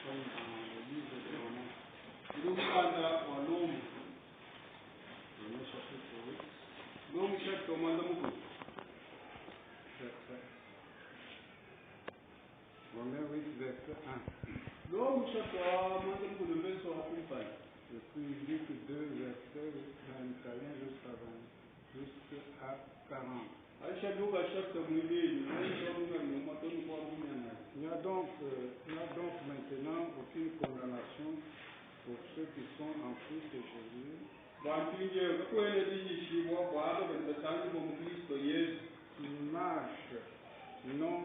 sommes dans le livre de Romains. Romains chapitre 8. Romains 8, verset 1. Et puis Luc 2, verset 21 jusqu'à 40. Il n'y a donc maintenant aucune condamnation pour ceux qui sont en Christ Jésus, qui marchent non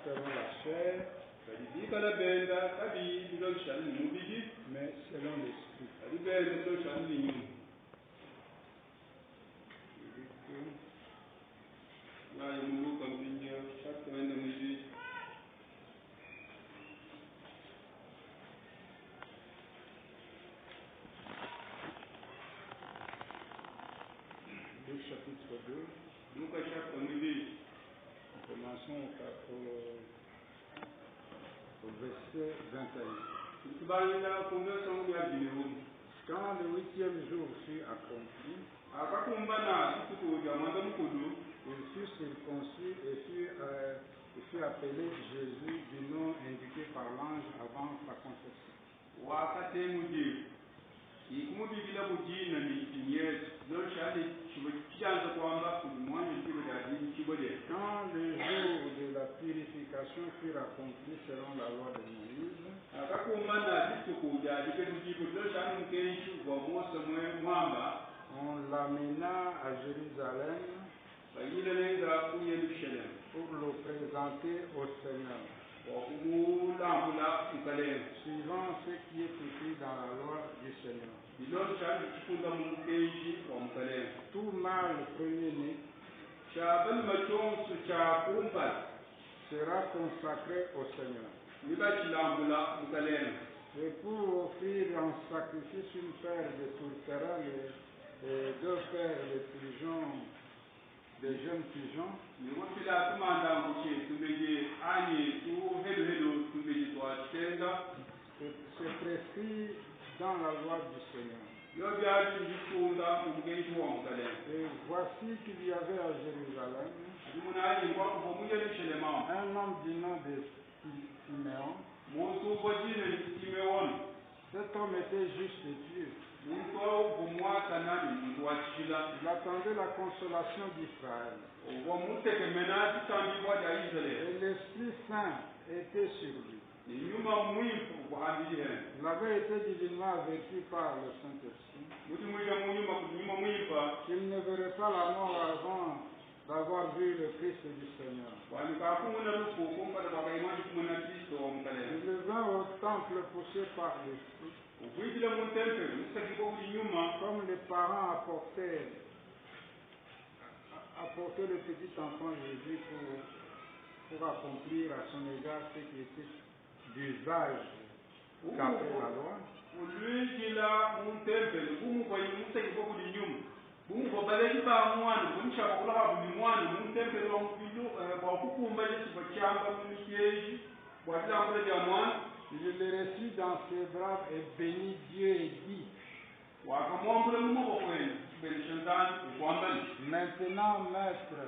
selon la chair, mais selon l'esprit. Luc chapitre 2. Commençons au verset 21. Quand le 8e jour fut accompli, il fut circoncis et fut appelé Jésus du nom indiqué par l'ange avant sa conception. Quand le jour de la purification fut accompli selon la loi de Moïse, on l'amena à Jérusalem pour le présenter au Seigneur, suivant ce qui est écrit dans la loi du Seigneur. Tout mâle premier-né sera consacré au Seigneur. Et pour offrir en sacrifice une paire de tourterelles et 2 paires de pigeons, de jeunes pigeons, c'est prescrit dans la loi du Seigneur. Et voici qu'il y avait à Jérusalem un homme du nom de Siméon. Cet homme était juste et pieux. Il attendait la consolation d'Israël. Et l'Esprit Saint était sur lui. Il avait été divinement averti par le Saint-Esprit qu'il ne verrait pas la mort avant d'avoir vu le Christ du Seigneur. Il vint au temple poussé par l'Esprit, comme les parents apportaient le petit enfant Jésus pour accomplir à son égard ce qui était d'usage d'après la loi. Il le reçut dans ses bras et bénit Dieu et dit: Maintenant, maître,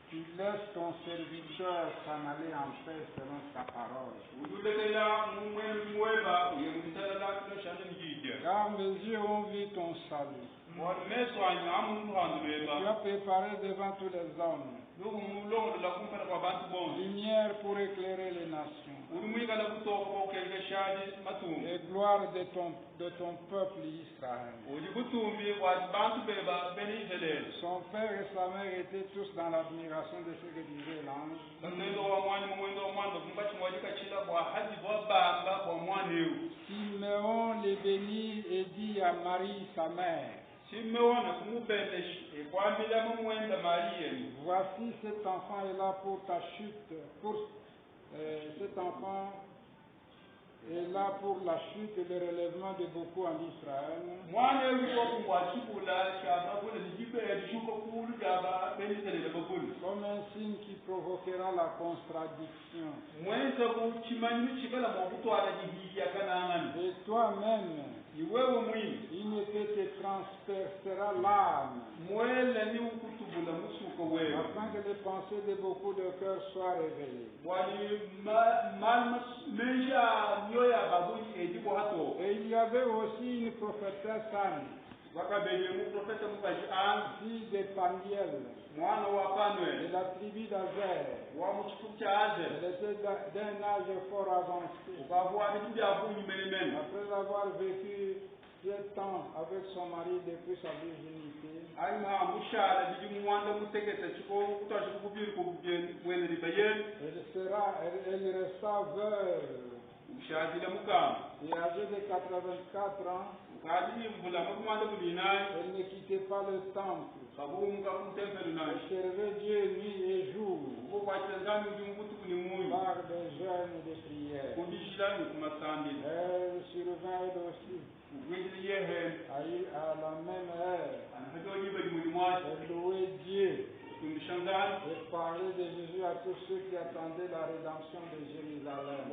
tu laisses ton serviteur s'en aller en paix selon ta parole. Car mes yeux ont vu ton salut. Tu as préparé devant tous les hommes lumière pour éclairer les nations et gloire de ton peuple Israël. Son père et sa mère étaient tous dans l'admiration de ce que disait l'ange. Siméon les bénit et dit à Marie sa mère: Voici, cet enfant est là pour ta chute, cet enfant Et là, pour la chute et le relèvement de beaucoup en Israël, comme un signe qui provoquera la contradiction. Et toi-même, il ne te transpercera l'âme, afin que les pensées de beaucoup de cœurs soient révélées. Et il y avait aussi une prophétesse Anne, fille de Paniel, de la tribu d'Azer. Elle était d'un âge fort avancé. Après avoir vécu 7 ans avec son mari depuis sa virginité, elle resta veuve. Et âgée de 84 ans, elle ne quittait pas le temple. Elle servait Dieu nuit et jour par des jeûnes et des prières. Elle survint elle aussi à la même heure. Elle louait Dieu et parlait de Jésus à tous ceux qui attendaient la rédemption de Jérusalem.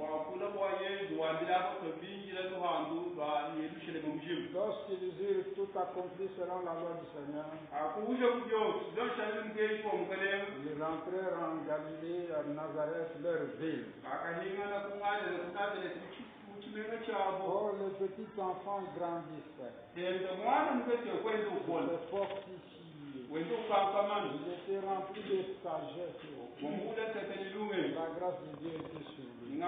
Lorsqu'ils eurent tout accompli selon la loi du Seigneur, ils rentrèrent en Galilée, à Nazareth, leur ville. Or, les petits enfants grandissaient. Ils étaient fortifiés. Ils étaient remplis de sagesse. La grâce de Dieu était sur lui.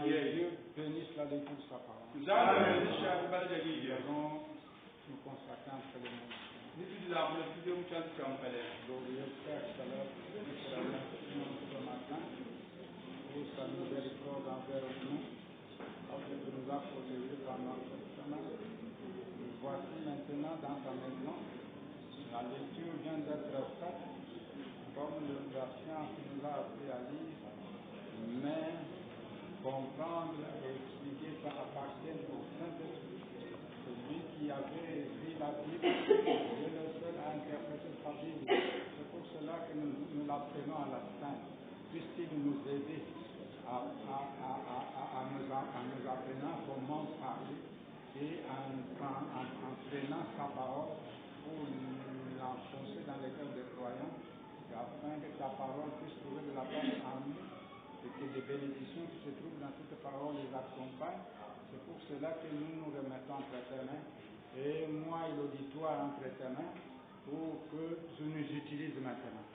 Et Dieu bénisse la lecture de sa parole. Nous allons nous consacrer entre les mains. Glorieux Père céleste, ce matin, pour sa miséricorde envers nous, afin de nous protéger pendant cette semaine. Nous voici maintenant dans ta maison. La lecture vient d'être faite, comme la science nous a appris à lire, mais comprendre et expliquer, ça appartient au Saint-Esprit. Celui qui avait écrit la Bible, est le seul à interpréter sa Bible. C'est pour cela que nous l'apprenons à la fin, puisqu'il nous aide à nous apprenant comment parler et en prenant sa parole pour l'enfoncer dans les cœurs des croyants, afin que ta parole puisse trouver de la place en nous et que les bénédictions qui se trouvent dans cette parole les accompagnent. C'est pour cela que nous nous remettons entre tes mains, et moi et l'auditoire entre tes mains, pour que tu nous utilises maintenant.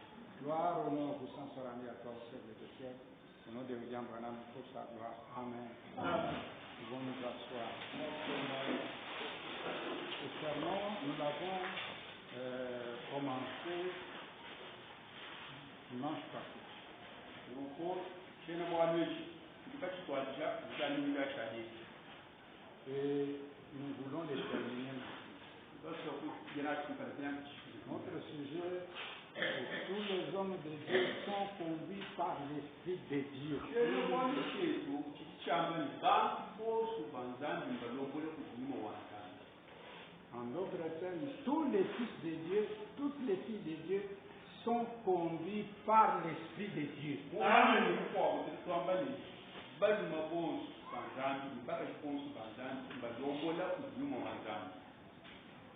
Gloire, honneur, puissance soit rendue à toi au siècle des siècles. Au nom de William Branham, pour sa gloire. Amen. Nous pouvons nous asseoir. Ce sermon, nous l'avons commencé dimanche passé. Et nous voulons les terminer. Notre sujet, tous les hommes de Dieu sont conduits par l'Esprit de Dieu. En d'autres termes, tous les fils de Dieu, toutes les filles de Dieu sont conduits par l'Esprit de Dieu.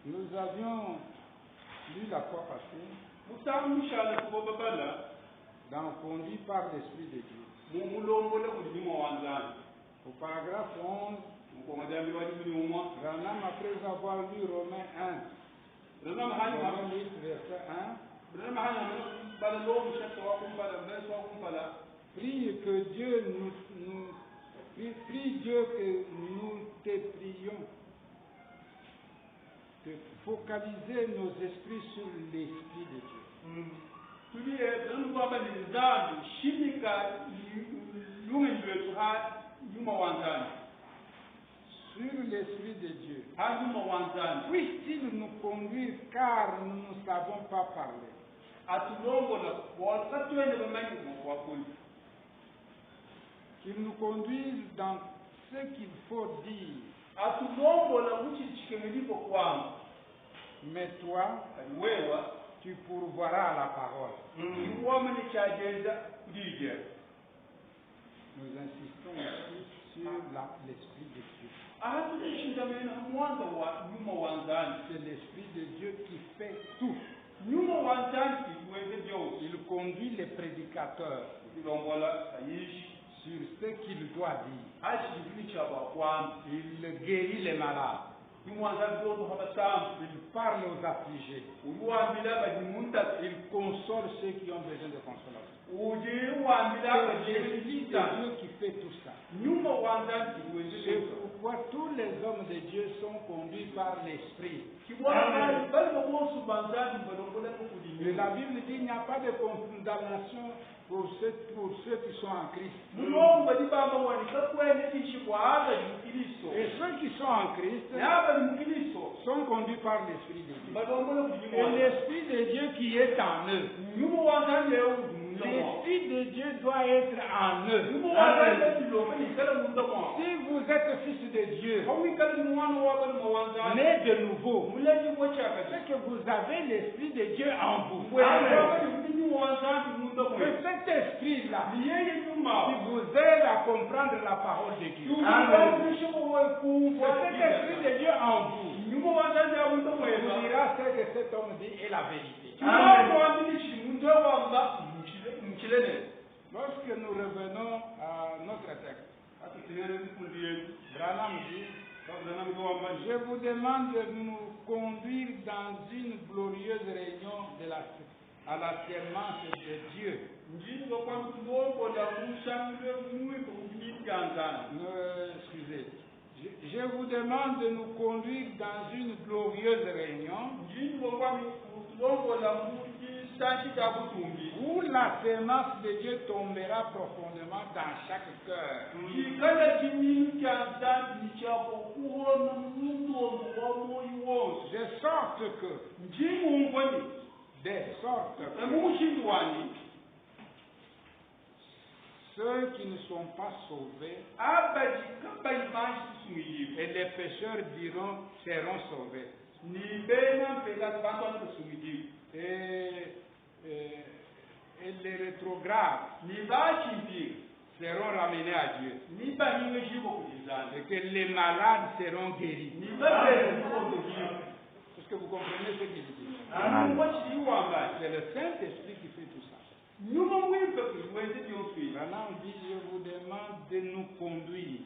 Nous avions lu la fois passée dans conduit par l'Esprit de Dieu. Au paragraphe 11, Branham, après avoir lu Romains 1, Romains 8, verset 1, prie que Dieu prie Dieu que nous te prions de focaliser nos esprits sur l'Esprit de Dieu. Sur l'Esprit de Dieu. Puisse-t-il nous conduire, car nous ne savons pas parler. Qu'il nous conduise dans ce qu'il faut dire. atulombola kuti chikemelipo kwangu Mais toi, wewa tu pourvoiras à la parole. iwamene chagenda kudija. Nous insistons aussi sur l'Esprit de Dieu. Atutishingamena mwanza wa nyuma wanzani. C'est l'Esprit de Dieu qui fait tout. Nyuma wanzani kiweze byose. Il conduit les prédicateurs Ilongola ayishi sur ce qu'il doit dire. ashibili chaba kwami. Il guérit les malades. Imwanza byoto habasamu. Il parle aux affligés. Uwambila bajimunta. Il console ceux qui ont besoin de consolation. C'est l'Esprit de Dieu qui fait tout ça. C'est pourquoi tous les hommes de Dieu sont conduits par l'Esprit. Et la Bible dit qu'il n'y a pas de condamnation pour ceux qui sont en Christ. Et ceux qui sont en Christ sont conduits par l'Esprit de Dieu. Et l'Esprit de Dieu qui est en eux. L'Esprit de Dieu doit être en eux. Si vous êtes fils de Dieu, né de nouveau, c'est que vous avez l'Esprit de Dieu en vous. C'est cet esprit-là qui vous aide à comprendre la parole de Dieu. C'est cet esprit de Dieu en vous qui vous dira ce que cet homme dit est la vérité. Lorsque nous revenons à notre texte, Branham dit, je vous demande de nous conduire dans une glorieuse réunion à la sémence de Dieu. Excusez. Je vous demande de nous conduire dans une glorieuse réunion où la sémence de Dieu tombera profondément dans chaque cœur. De sorte que ceux qui ne sont pas sauvés et les pécheurs seront sauvés. Et les rétrogrades seront ramenés à Dieu. Et que les malades seront guéris. Est-ce que vous comprenez ce qu'il dit? C'est le Saint-Esprit qui fait tout ça. Maintenant, on dit, je vous demande de nous conduire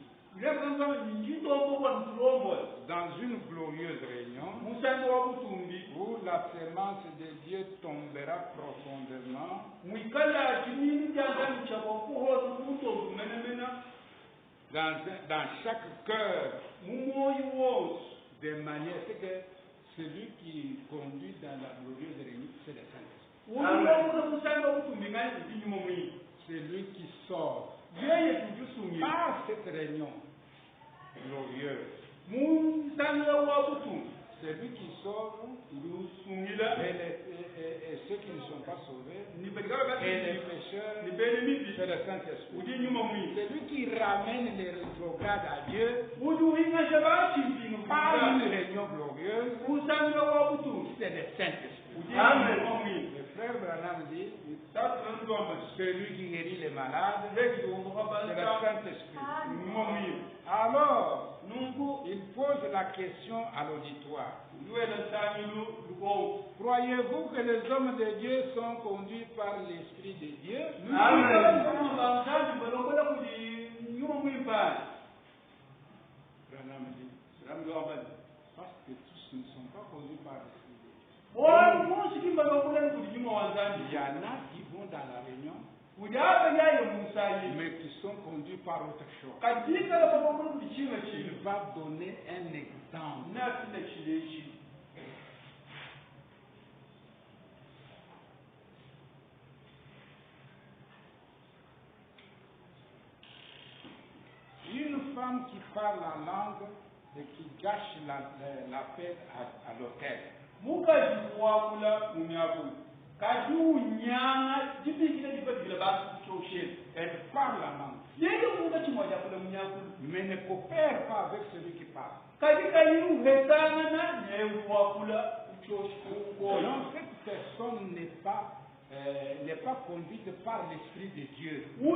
dans une glorieuse réunion où la sémence de Dieu tombera profondément dans chaque cœur, de manière que celui qui conduit dans la glorieuse réunion, c'est le Saint-Esprit. C'est lui qui sort par cette réunion glorieuse. C'est lui qui sauve et ceux qui ne sont pas sauvés et les pécheurs, c'est le Saint-Esprit. C'est lui qui ramène les rétrogrades à Dieu par une réunion glorieuse. C'est le Saint-Esprit. Le frère Branham dit, celui qui guérit les malades, c'est le Saint-Esprit. Alors, il pose la question à l'auditoire. Croyez-vous que les hommes de Dieu sont conduits par l'Esprit de Dieu? Branham dit, parce que tous ne sont pas conduits par l'Esprit de Dieu. Il y en a qui vont dans la réunion, mais qui sont conduits par autre chose. Il va donner un exemple. Une femme qui parle la langue et qui gâche la paix à l'hôtel. Elle parle la langue. Mais ne coopère pas avec celui qui parle. Donc cette personne n'est pas conduite par l'Esprit de Dieu. Je vais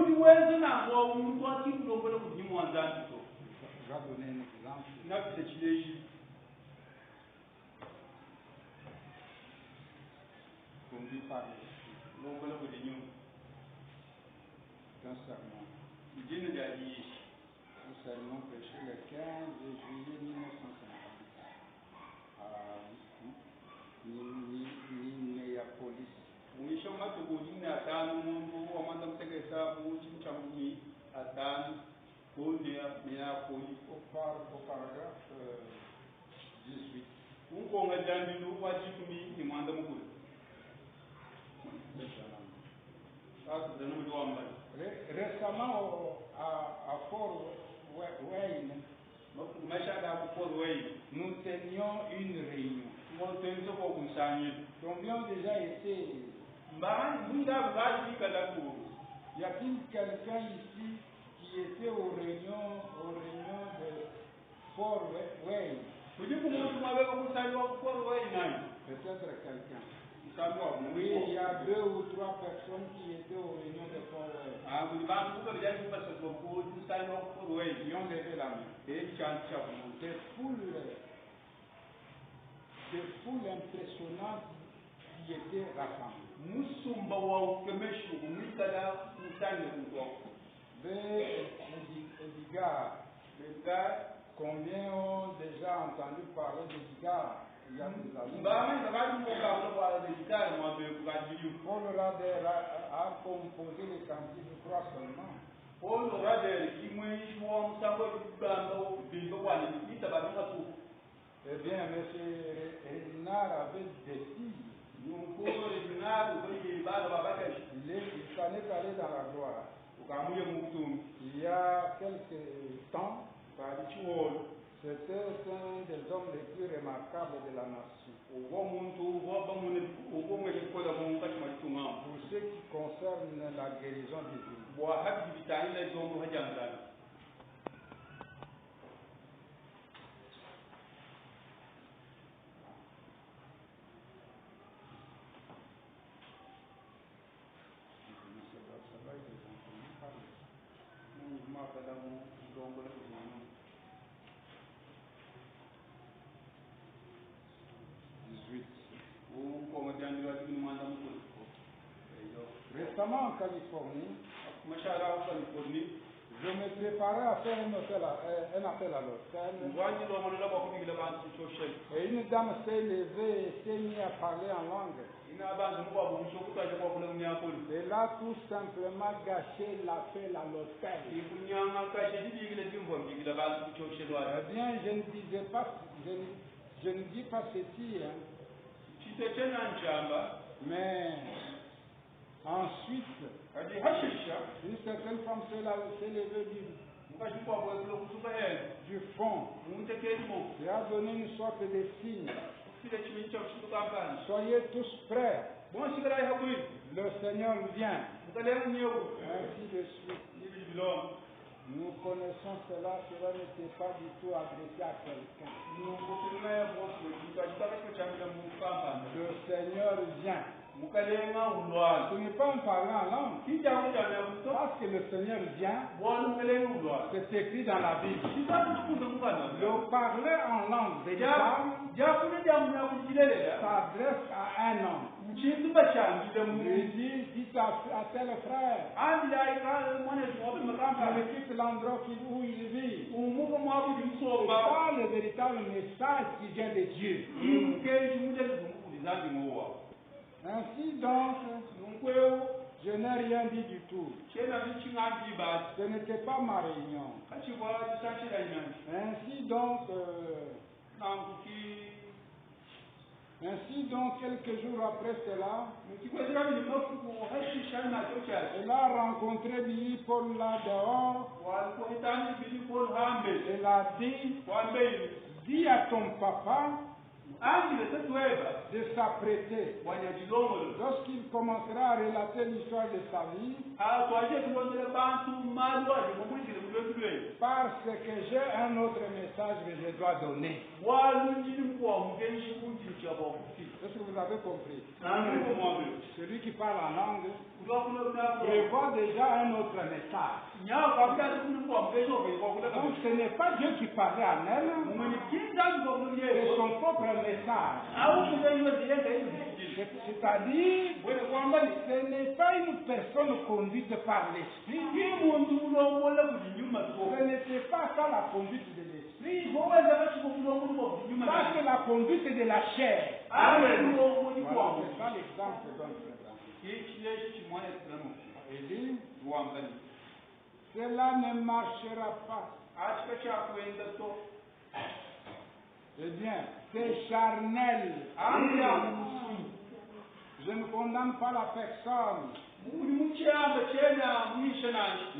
donner un exemple. Conduit par l'Esprit. C'est un sermon. Un sermon prêché le 15 juillet 1950 à Minneapolis. Au paragraphe 18. Récemment à Fort Wayne, nous tenions une réunion. Combien ont déjà été? Y a-t-il quelqu'un ici qui était aux réunions de Fort Wayne? Peut-être quelqu'un. Oui, il y a 2 ou 3 personnes qui étaient aux réunions de Fort Wayne. Qui ont levé la main. Des foules impressionnantes qui étaient rassemblées. Combien ont déjà entendu parler de Edgar? Il y a des années. Paul Rader a composé les cantiques, je crois seulement. Eh bien, M. Renard avait des filles. Il s'en est allé dans la gloire. Il y a quelques temps, c'était un des hommes les plus remarquables de la nation. Pour ce qui concerne la guérison divine. Récemment en Californie, je me préparais à faire un appel à l'hôtel. Et une dame s'est levée et s'est mise à parler en langue. Elle a tout simplement gâché l'appel à l'hôtel. Eh bien, je ne dis pas ceci, hein. Mais ensuite, une certaine femme s'est levée du fond et a donné une sorte de signe. Soyez tous prêts. Le Seigneur vient. Ainsi de suite. Nous connaissons cela n'était pas du tout adressé à quelqu'un. Le Seigneur vient. Ce n'est pas en parlant en langue. Parce que le Seigneur vient, c'est écrit dans la Bible. Le parler en langue véritable s'adresse à un homme. Lui dit, dites à tel frère, il quitte l'endroit où il vit. C'est pas le véritable message qui vient de Dieu. Ainsi donc, je n'ai rien dit du tout. Ce n'était pas ma réunion. Ainsi donc, quelques jours après cela, elle a rencontré Billy Paul là dehors. Elle a dit, dis à ton papa de s'apprêter. Lorsqu'il commencera à relater l'histoire de sa vie, parce que j'ai un autre message que je dois donner. Est-ce que vous avez compris? Celui qui parle en langue prévoit déjà un autre message. Donc ce n'est pas Dieu qui parlait en elle, c'est son propre message. C'est-à-dire, ce n'est pas une personne conduite par l'esprit. Ce n'était pas ça la conduite de l'esprit. Ça c'est la conduite de la chair. Voilà, c'est ça l'exemple que donne Frère. Il dit, cela ne marchera pas. Eh bien, c'est charnel. Je ne condamne pas la personne,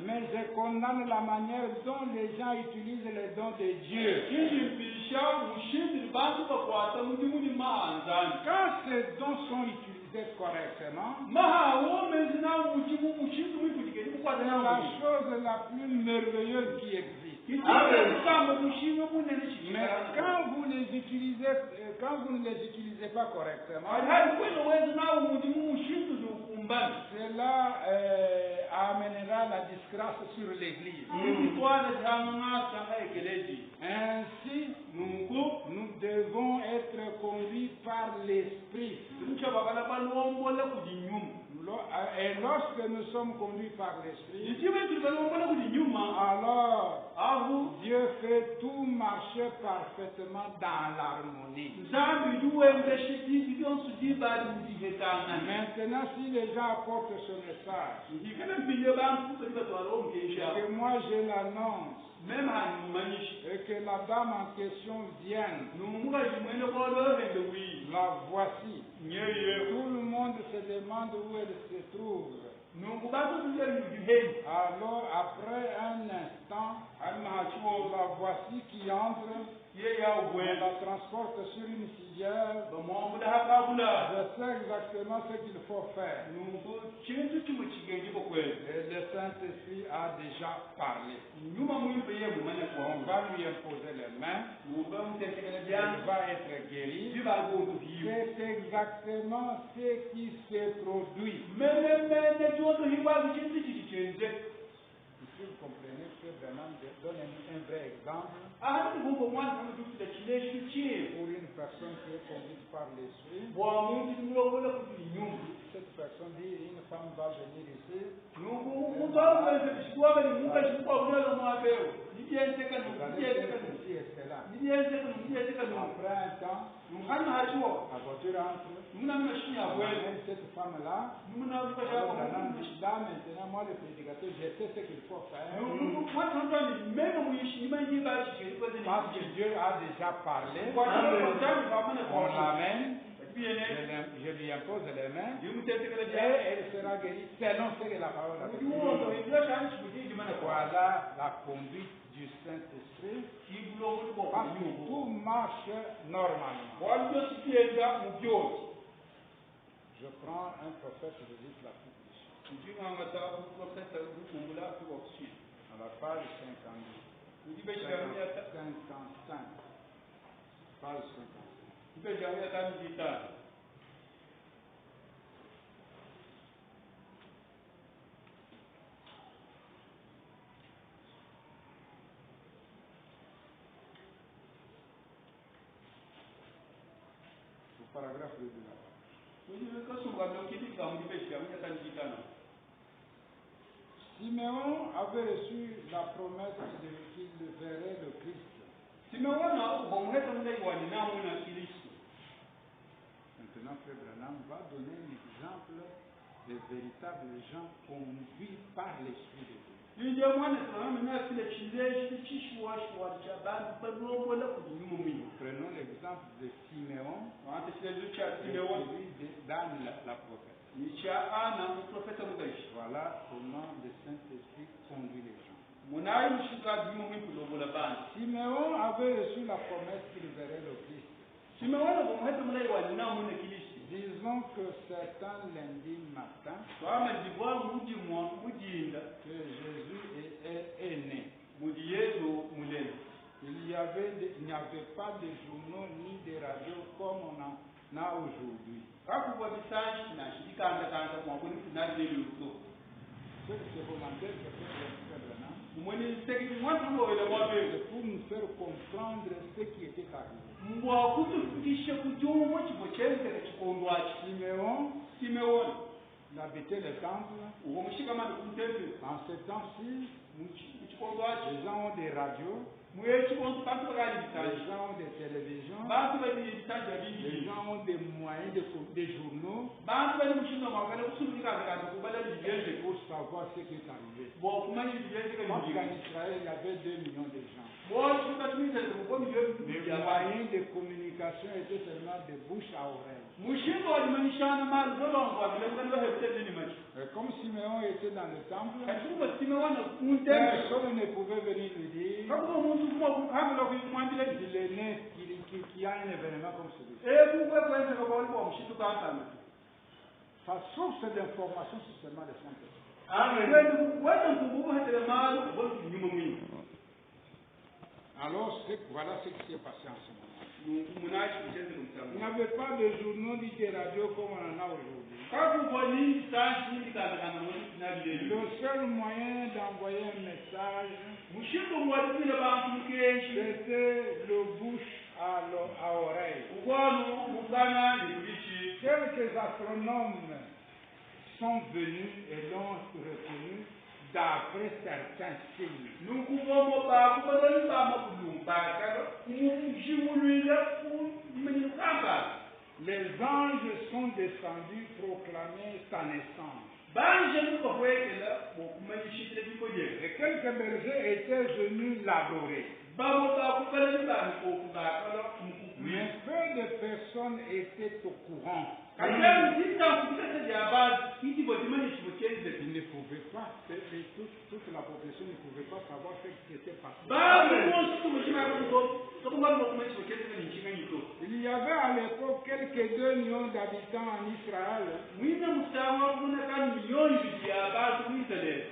mais je condamne la manière dont les gens utilisent les dons de Dieu. Quand ces dons sont utilisés correctement, c'est la chose la plus merveilleuse qui existe. Mais quand vous ne les utilisez pas correctement, cela amènera la disgrâce sur l'Église. Ainsi, nous devons être conduits par l'Esprit. Et lorsque nous sommes conduits par l'Esprit, alors Dieu fait tout marcher parfaitement dans l'harmonie. Maintenant, si les gens apportent ce message, que moi je l'annonce, et que la dame en question vienne, la voici. Tout le monde se demande où elle se trouve. Alors après un instant, la voici qui entre, on la transporte sur une civière. Je sais exactement ce qu'il faut faire. Et le Saint-Esprit a déjà parlé. On va lui imposer les mains. Il va être guéri. C'est exactement ce qui se produit. Si vous comprenez que Branham donne un vrai exemple pour une personne qui est conduite par l'esprit. Cette personne dit, une femme va venir ici. Après un temps, la voiture entre. Cette femme-là, là maintenant, moi le prédicateur, je sais ce qu'il faut faire. Parce que Dieu a déjà parlé. On l'amène. Je lui impose les mains et elle sera guérie selon ce que la parole a dit. Voilà la conduite du Saint-Esprit, parce que tout marche normalement. Je prends un prophète de l'Islam. À la page 52. 55. Page 55. Le paragraphe de la page. Siméon avait reçu la promesse qu'il verrait le Christ. Maintenant, Frère Branham va donner un exemple de véritables gens conduits par l'Esprit de Dieu. Prenons l'exemple de Siméon, dans la prophète. Voilà comment le Saint-Esprit conduit les gens. Siméon avait reçu la promesse qu'il verrait le Christ. Disons que c'est un lundi matin que Jésus est né. Il n'y avait pas de journaux ni de radios comme on en a aujourd'hui. C'est commentaire que c'est pour nous faire comprendre ce qui était arrivé. Siméon habitait le temple. En ce temps-ci, les gens ont des radios, les gens ont des télévisions, les gens ont des moyens, des journaux pour savoir ce qui est arrivé. Parce qu'en Israël, il y avait 2 millions de gens. Les moyens de communication étaient seulement de bouche à oreille. Comme Siméon était dans le temple, personne ne pouvait venir lui dire qu'il est né, qu'il y a un événement comme celui-ci. Sa source d'information, c'est seulement les Saintes. Alors, voilà ce qui s'est passé en ce moment. Il n'y avait pas de journaux ni de radio comme on en a aujourd'hui. Le seul moyen d'envoyer un message, c'était le bouche à oreille. Quelques astronomes sont venus et l'ont reconnu d'après certains signes. Les anges sont descendus proclamer sa naissance. Et quelques bergers étaient venus l'adorer. Mais peu de personnes étaient au courant. Ils ne pouvaient pas, toute la population ne pouvait pas savoir ce qui s'était passé. Il y avait à l'époque quelques 2 millions d'habitants en Israël.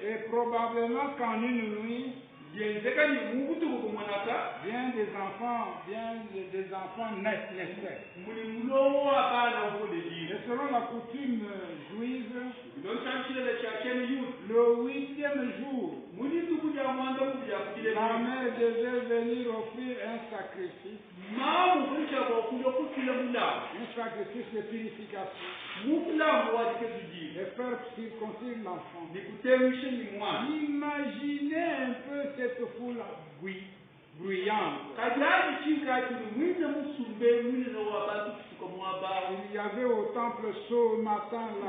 Et probablement qu'en une nuit, bien des enfants naissaient. Et selon la coutume juive, le 8e jour, la mère devait venir offrir un sacrifice. Un sacrifice de purification. Et faire circoncire l'enfant. Imaginez un peu cette foule bruyante. Il y avait au temple ce matin-là.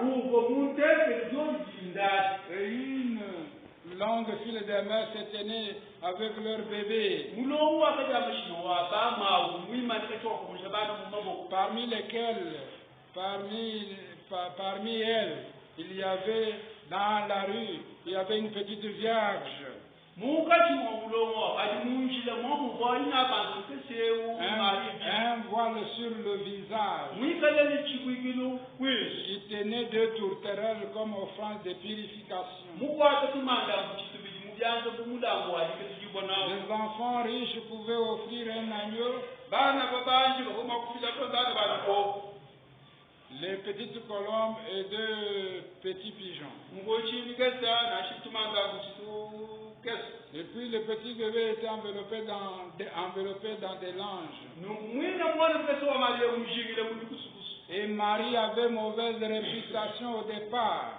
Et une longue file de mères se tenaient avec leur bébé. Parmi elles, il y avait dans la rue, il y avait une petite vierge. Un voile sur le visage. Il tenait 2 tourterelles comme offrande de purification. Les enfants riches pouvaient offrir un agneau. Les petites colombes et 2 petits pigeons. Et puis le petit bébé était enveloppé dans des langes. Et Marie avait mauvaise réputation au départ.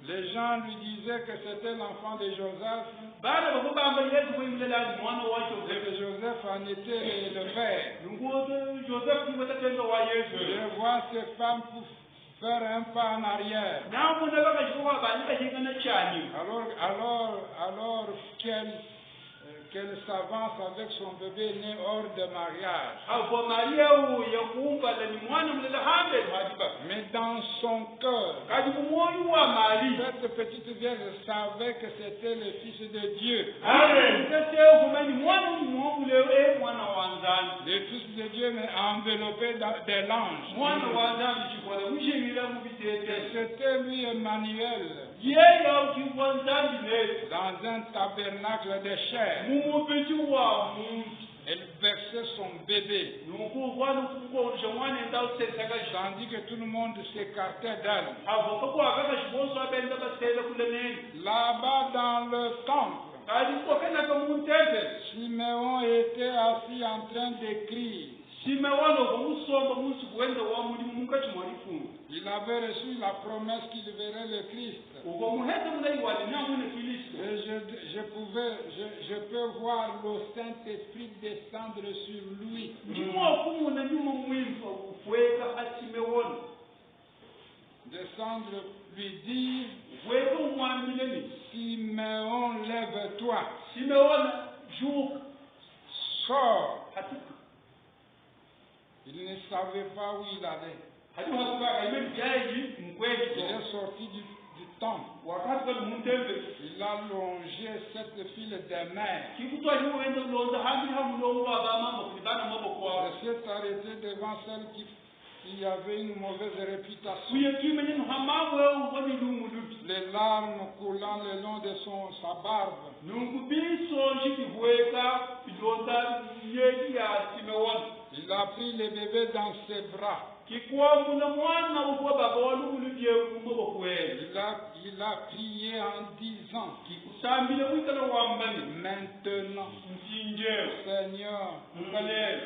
Les gens lui disaient que c'était l'enfant de Joseph. Et que Joseph en était le père. Je vois ces femmes faire un pas en arrière. Alors qu'elle s'avance avec son bébé né hors de mariage. Mais dans son cœur, kati kumwoyo wa mali cette petite vierge savait que c'était le Fils de Dieu. amen tese kumeni mwana umwomule mwana wa nzambi Le Fils de Dieu est enveloppé de l'ange. mwana wa nzambi chikola mushimira mu bitete C'était lui Emmanuel yeya ukibwa nzambi letu dans un tabernacle de chair. mumupeti wa muntu Elle versait son bébé, nukuva nukukonja mwana enda usesaka tandis que tout le monde s'écartait d'elle. avoka kwaveka xiboso abenda basele kuleneni Là-bas dans le temple, kati kokenaka munteve Siméon était assis en train d'écrire. simeona komusomba musi kuwenda wa mulimu mukati mwalifunga Il avait reçu la promesse qu'il verrait le Christ. uko muhete munaiwali namune kristo Et je peux voir le Saint-Esprit descendre sur lui. ndimokumuna ndimo mwimfa ufweka asimeona Descendre, lui dire, ufweka umwamileni Siméon, lève-toi, simeona juka sors. hatuka Il ne savait pas où il allait. hatu hakubaka imeni jaiji Il mkweli est sorti du temple. wakati kali munteve Il a longé cette file de mer. kikutwaji uwenda kulonza hambili hamulongo abamama kulibana maboko wawe Il s'est arrêté devant celle qui avait une mauvaise réputation. uye tuimenye nuhamawe uwamilumu lubi Les larmes coulant le long de sa barbe. nungubiso xikivweka ilonza yeji ya simeona Il a pris le bébé dans ses bras. kikwamula mwana ukuwa baba walumulubye mumaboko wene Il a prié en disant, kikusambile mwikala wambani maintenant, mtinjeo Seigneur, mukalelo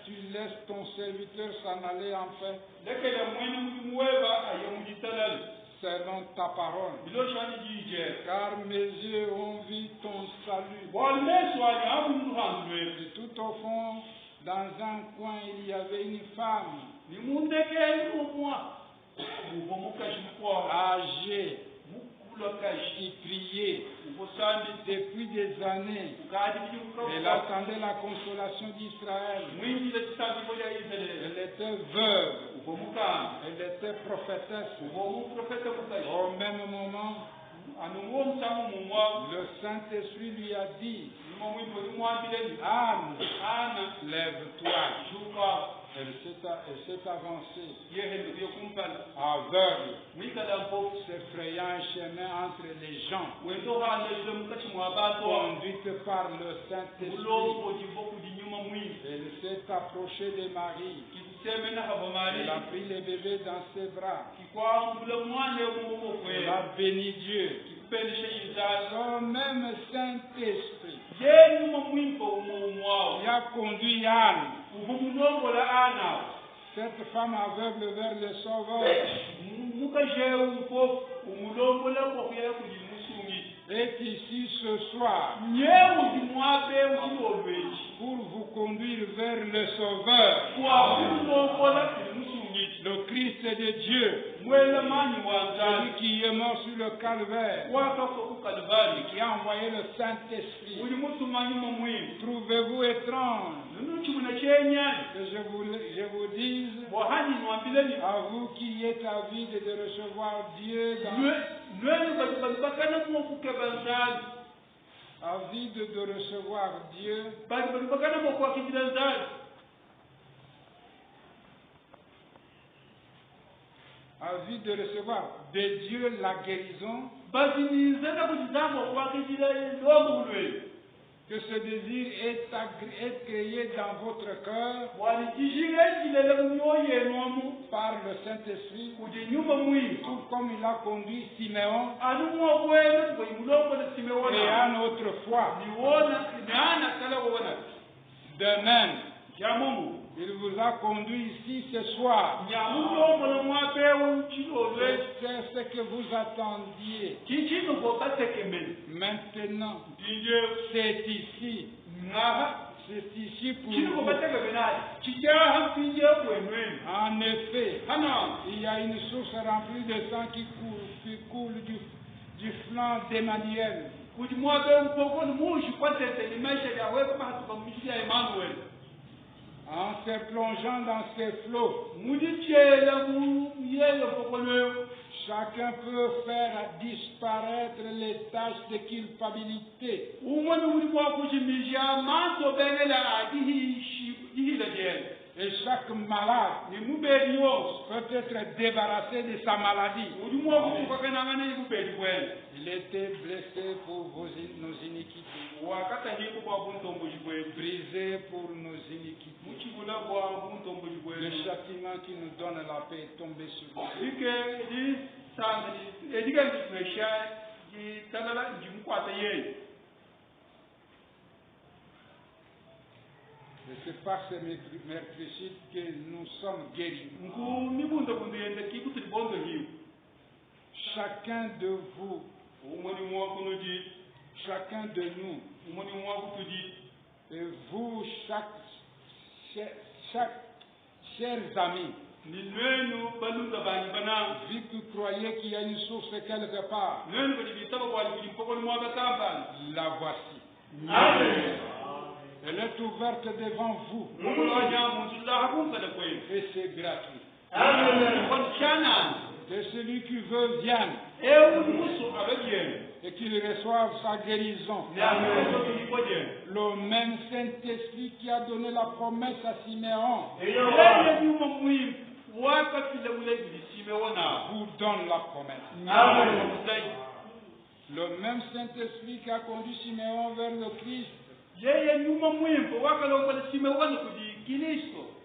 tu laisses ton serviteur s'en aller en paix lekela mwene mulimu weba aye mujitalali selon ta parole. iloshani jijera Car mes yeux ont vu ton salut. walmeswali abunduhandulwele Et tout au fond, dans un coin, il y avait une femme nimundekeli mumwa uko mukashi mukwawo âgée mukula kashi qui priait ukosambi depuis des années. ukati Elle attendait la consolation d'Israël. mwinjile chisambibo lya israeli Elle était veuve. uko mukamba Elle était prophétesse. uko muprofeta mukashi Au même moment, anuwo musamu mumwa le Saint-Esprit lui a dit, nimo mwimbo nimwambileni Anne, ana lève-toi. shuka Elle s'est avancée, yehendo byokumpala aveugle, mwikala mpofu se frayant un chemin entre les gens, wendohandalile mukati mwa bantu conduite par le Saint-Esprit. bulombo jivo kudi nyuma mwingi Elle s'est approchée de Marie. kikuseme nahava Elle a mali pris le bébé dans ses bras. kikwambula mwana emumaboko Elle wene a béni Dieu. kikupendesha izala Son même Saint-Esprit yenyuma mwimpa umwawo qui a conduit Anne, uvumulongola ana cette femme aveugle, vers le Sauveur, mukajewu mpofu umulongola kwakuyela kudi musungi est ici ce soir nyewu dimwabe utilolweji pour vous conduire vers le Sauveur, kwakumulongola kudi musungi le Christ de Dieu, mwela manyi celui wanzali qui est mort sur le calvaire, wakafa kukalvari qui a envoyé le Saint-Esprit. uli mutumanyuma mwingi Trouvez-vous étrange nunukimuna chenyani que je vous dise, bohani nwambileni à vous qui êtes avide de recevoir Dieu, lwenu bakana mwokukebanzali avide de recevoir Dieu, bakana mwokwakijila nzali avide de recevoir de Dieu la guérison, bazinizana kutizama okwakijila lomu lwenu que ce désir est créé dans votre cœur walijishilejilele mumyoyo yenu par le Saint-Esprit, kuti nyuma mwingi tout comme il a conduit Siméon anumwokwene kwimulongola et simeona Anne autrefois. niwona nana kala kuona De même, jamungu il vous a conduit ici ce soir. nyamulongola mwapewu chilolwe C'est ce que vous attendiez. chichino kobatekemeli Maintenant, ndinje c'est ici. ngaha C'est ici pour chino vous. kobatekemelali chijaha mpinje kwenweni En effet, hana il y a une source remplie de sang qui coule du flanc d'Emmanuel. kuti mwapewu mpokoni mushi kwatete ni maisha yawe kama hatuka mishia Emmanuel En se plongeant dans ces flots, mudichela ye Chacun peut faire disparaître les taches de culpabilité. Et chaque malade peut être débarrassé de sa maladie. Il était blessé pour nos iniquités, brisé pour nos iniquités. Le châtiment qui nous donne la paix est tombé sur lui. Et c'est par ces meurtricides que nous sommes guéris. Chacun de vous, chacun de nous, et vous, chers amis, vu que vous croyez qu'il y a une source quelque part, la voici. Amen. Elle est ouverte devant vous. Et c'est gratuit. Que celui qui veut vienne. Et qu'il reçoive sa guérison. Le même Saint-Esprit qui a donné la promesse à Siméon vous donne la promesse. Le même Saint-Esprit qui a conduit Siméon vers le Christ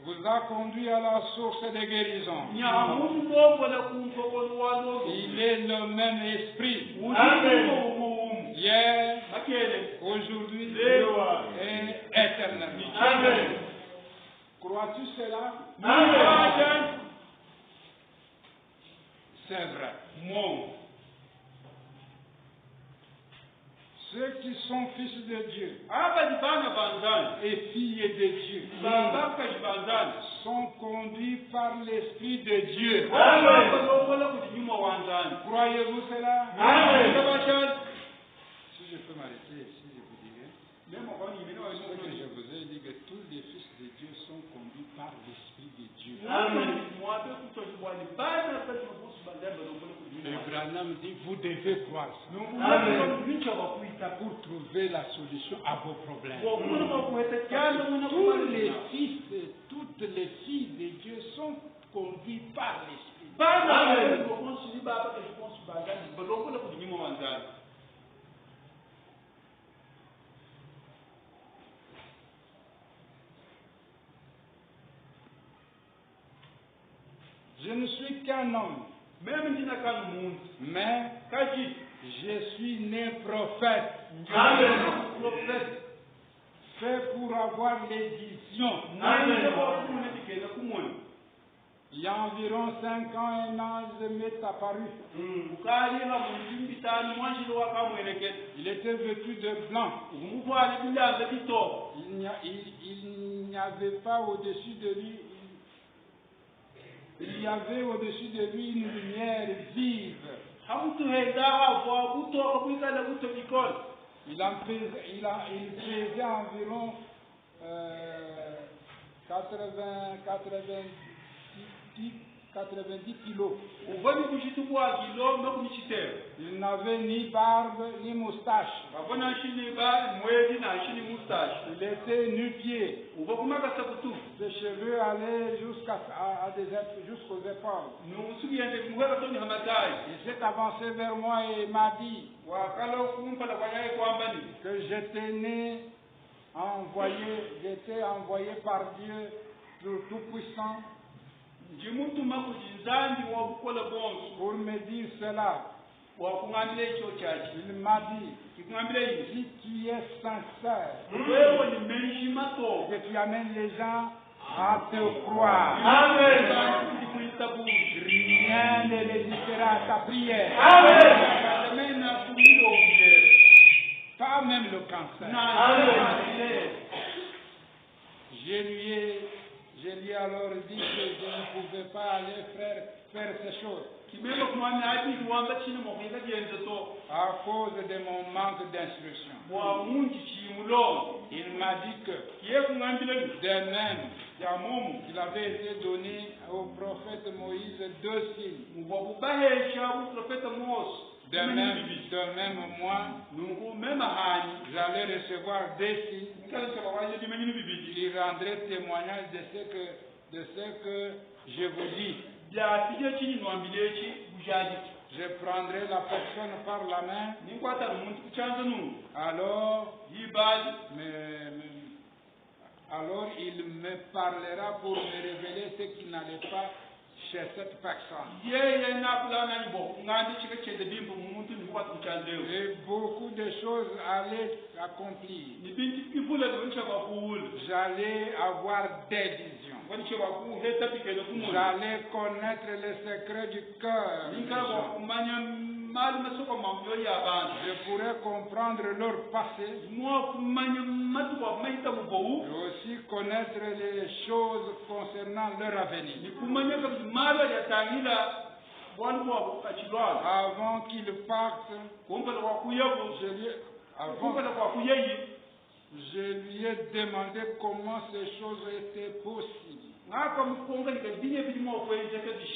vous a conduit à la source de guérison. Il est le même esprit. Hier, aujourd'hui et éternellement. Crois-tu cela? C'est vrai. Ceux qui sont fils de Dieu et filles de Dieu sont conduits par l'Esprit de Dieu. Croyez-vous cela? Si je peux m'arrêter ici, je vous dirai ce que je vous ai dit, que tous les fils de Dieu sont conduits par l'Esprit de Dieu. Et Branham dit, vous devez croire ça pour trouver la solution à vos problèmes. Tous les fils et toutes les filles de Dieu sont conduits par l'Esprit. Je ne suis qu'un homme. Mais je suis né prophète. Fait pour avoir les visions. Il y a environ 5 ans, un ange m'est apparu. Il était vêtu de blanc. Il n'y avait pas au-dessus de lui. Il y avait au-dessus de lui une lumière vive. Il pesait environ 90 kilos. Il n'avait ni barbe ni moustache. Il était nu-pied. Ses cheveux allaient jusqu'aux épaules. Il s'est avancé vers moi et m'a dit que j'étais envoyé par Dieu, le Tout-Puissant, pour me dire cela. Il m'a dit, si tu es sincère, que tu amènes les gens à te croire, rien ne résistera à ta prière. Pas même le cancer. Je Je lui ai alors dit que je ne pouvais pas aller faire ces choses à cause de mon manque d'instruction. Il m'a dit que de même, il avait été donné au prophète Moïse 2 signes. De même moi, j'allais recevoir des signes qui rendraient témoignage de ce que je vous dis. Je prendrai la personne par la main. Alors il me parlera pour me révéler ce qui n'allait pas chez cette personne. Et beaucoup de choses allaient accomplir. J'allais avoir des visions. J'allais connaître les secrets du cœur. Je pourrais comprendre leur passé. Et aussi connaître les choses concernant leur avenir. Avant qu'ils partent, je lui ai demandé comment ces choses étaient possibles.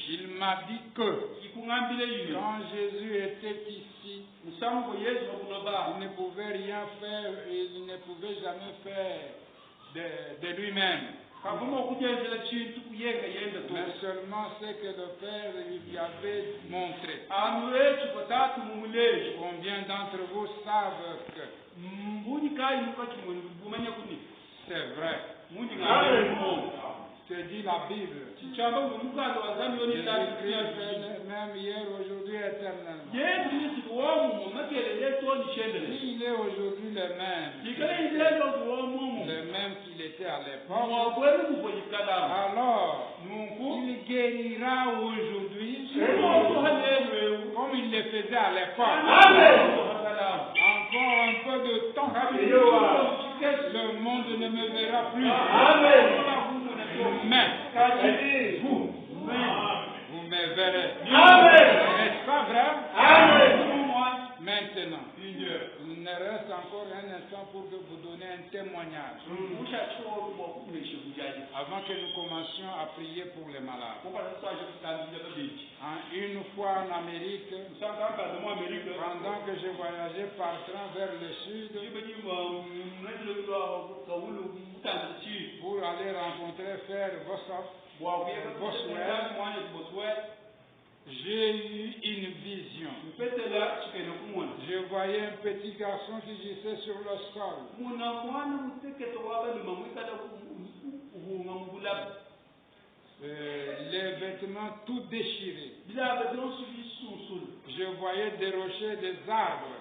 Il m'a dit que quand Jésus était ici, il ne pouvait rien faire, il ne pouvait jamais faire de lui-même. Mais seulement ce que le Père lui avait montré. Combien d'entre vous savent que c'est vrai? C'est dit la Bible. Même hier, aujourd'hui, éternellement. Il est aujourd'hui le même qu'il était à l'époque. Alors, il guérira aujourd'hui comme il le faisait à l'époque. Encore un peu de temps, le monde ne me verra plus. Mais vous me verrez. N'est-ce pas vrai? Maintenant, il ne reste encore un instant pour que vous donniez un témoignage. Avant que nous commencions à prier pour les malades. Une fois en Amérique, pendant que je voyageais partant vers le sud, pour aller rencontrer Frère Boswell, j'ai eu une vision. Je voyais un petit garçon qui gisait sur le sol. Les vêtements tout déchirés. Je voyais des rochers, des arbres.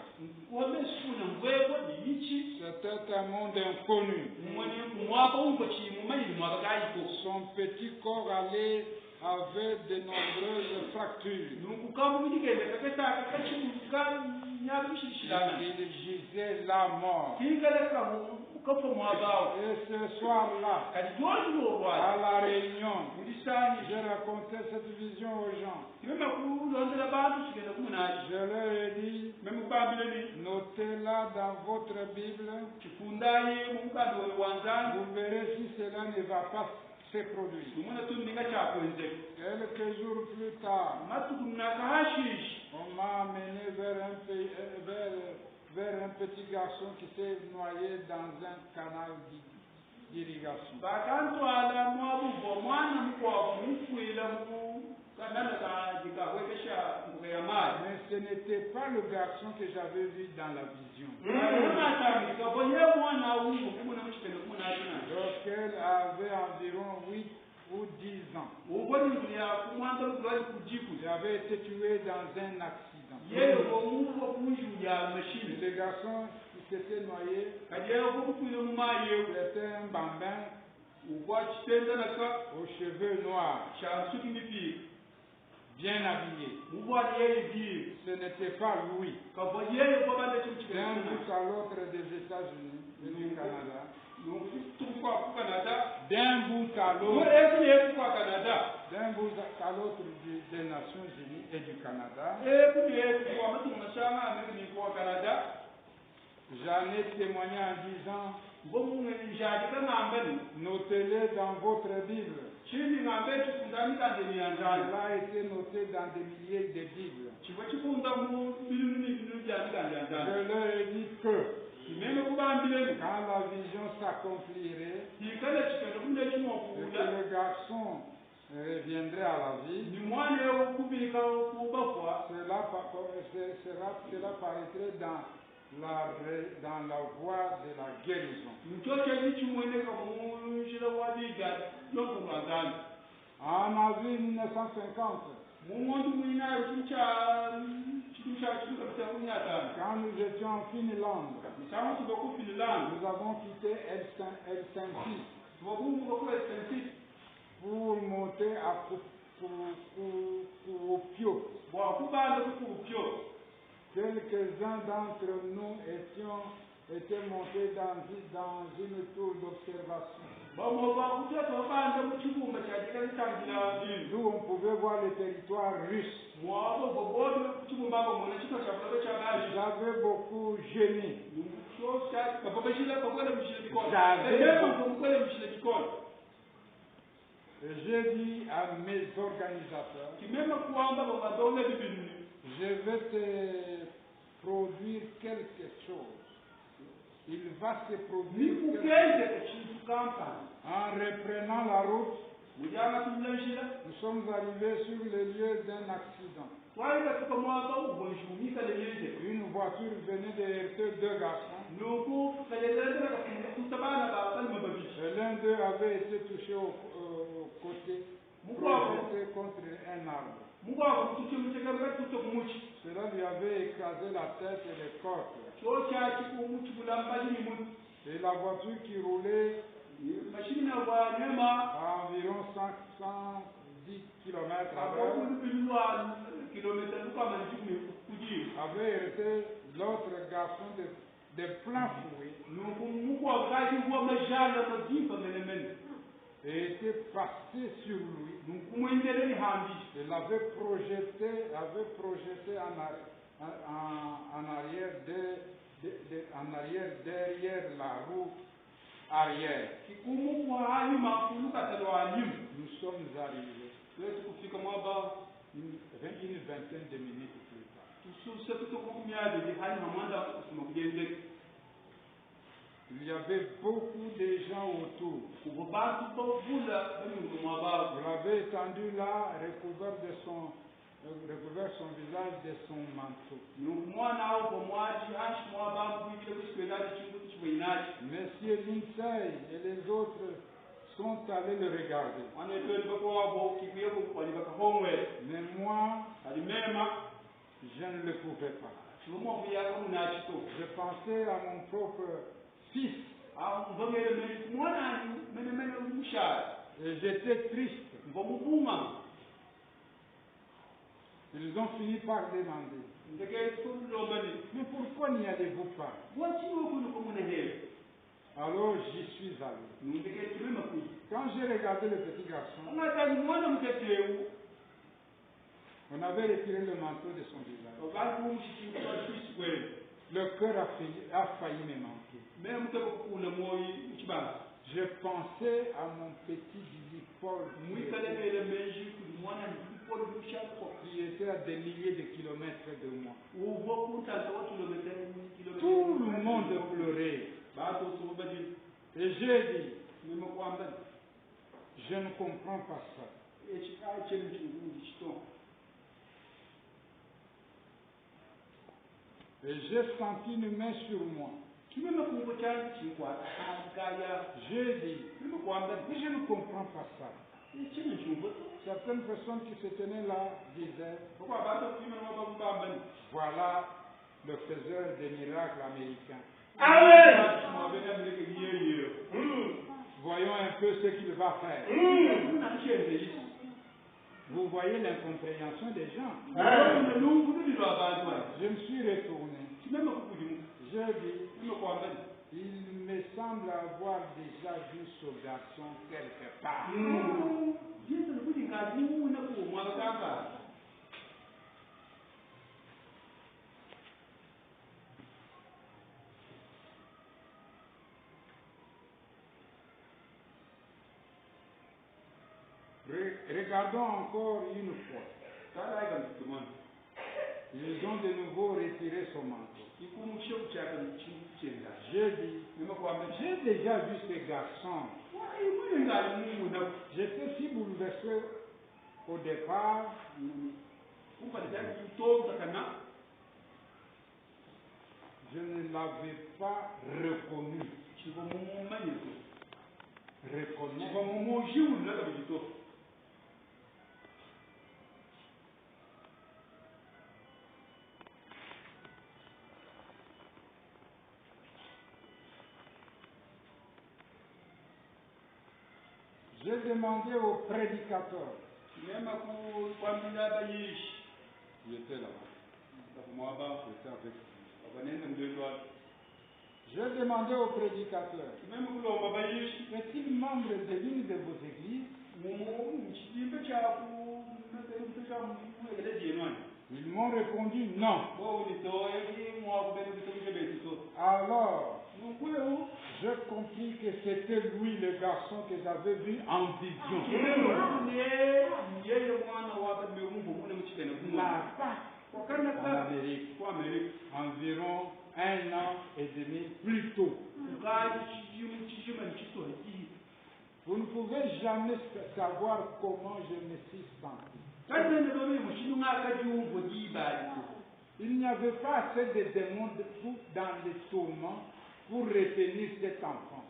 C'était un monde inconnu. Son petit corps avait de nombreuses fractures. Il gisait la mort. Et ce soir-là, à la réunion, je racontais cette vision aux gens. Je leur ai dit, notez-la dans votre Bible. Vous verrez si cela ne va pas se produire. Quelques jours plus tard, on m'a amené vers un petit garçon qui s'est noyé dans un canal d'irrigation. Mais ce n'était pas le garçon que j'avais vu dans la vision. Lorsqu'elle avait environ 8 ou 10 ans. Il avait été tué dans un accident. Le garçon qui s'était noyé, c'était un bambin aux cheveux noirs, bien habillé. Ce n'était pas Louis. D'un bout à l'autre des États-Unis et du Canada, d'un bout à l'autre, des Nations Unies et du Canada. J'en ai témoigné en disant, notez-les dans votre Bible. Cela a été noté dans des milliers de Bibles. Je leur ai dit que quand la vision s'accomplirait, et que le garçon reviendrait à la vie, cela paraîtrait dans la voie de la guérison. En avril 1950, quand nous étions en Finlande, nous avons quitté Helsinki pour monter à Kuopio. Quelques-uns d'entre nous étaient montés dans une tour d'observation. D'où on pouvait voir le territoire russe. J'avais beaucoup gêné. J'ai dit à mes organisateurs, je vais te produire quelque chose. Il va se produire en reprenant la route. Nous sommes arrivés sur le lieu d'un accident. Une voiture venait de heurter deux garçons. L'un d'eux avait été touché au côté, projeté contre un arbre. Cela lui avait écrasé la tête et les côtes. Et la voiture qui roulait à environ 110 km/h avait heurté l'autre garçon de plein fouet et était passé sur lui. Il avait projeté en arrière derrière la roue arrière. Nous sommes arrivés une vingtaine de minutes plus tard. Il y avait beaucoup de gens autour. Vous l'avez étendu là, recouvert son visage de son manteau. Monsieur Lindsay et les autres sont allés le regarder. Mais moi, je ne le pouvais pas. Je pensais à mon propre fils. Et j'étais triste. Ils ont fini par demander, mais pourquoi n'y allez-vous pas? Alors j'y suis allé. Quand j'ai regardé le petit garçon, on avait retiré le manteau de son visage. Le cœur a failli me manquer. Je pensais à mon petit Billy Paul qui était à des milliers de kilomètres de moi. Tout le monde pleurait. Et j'ai dit, je ne comprends pas ça. Et j'ai senti une main sur moi. J'ai dit, mais je ne comprends pas ça. Certaines personnes qui se tenaient là disaient, voilà le faiseur des miracles américain. Voyons un peu ce qu'il va faire. Vous voyez l'incompréhension des gens. Je me suis retourné. J'ai dit, Il me semble avoir déjà vu ce garçon quelque part. Regardons encore une fois. Ils ont de nouveau retiré son manteau. J'ai dit, j'ai déjà vu ce garçon. J'étais si bouleversé au départ. Je ne l'avais pas reconnu. J'ai demandé au prédicateur. J'étais là-bas. J'étais avec lui. J'ai demandé au prédicateur. Est-il membre de l'une de vos églises? Ils m'ont répondu non. Alors, j'ai compris que c'était lui le garçon que j'avais vu en vision. Là-bas, en Amérique, environ 1 an et demi plus tôt. Vous ne pouvez jamais savoir comment je me suis senti. Il n'y avait pas assez de démons dans les tourments pour retenir cet enfant.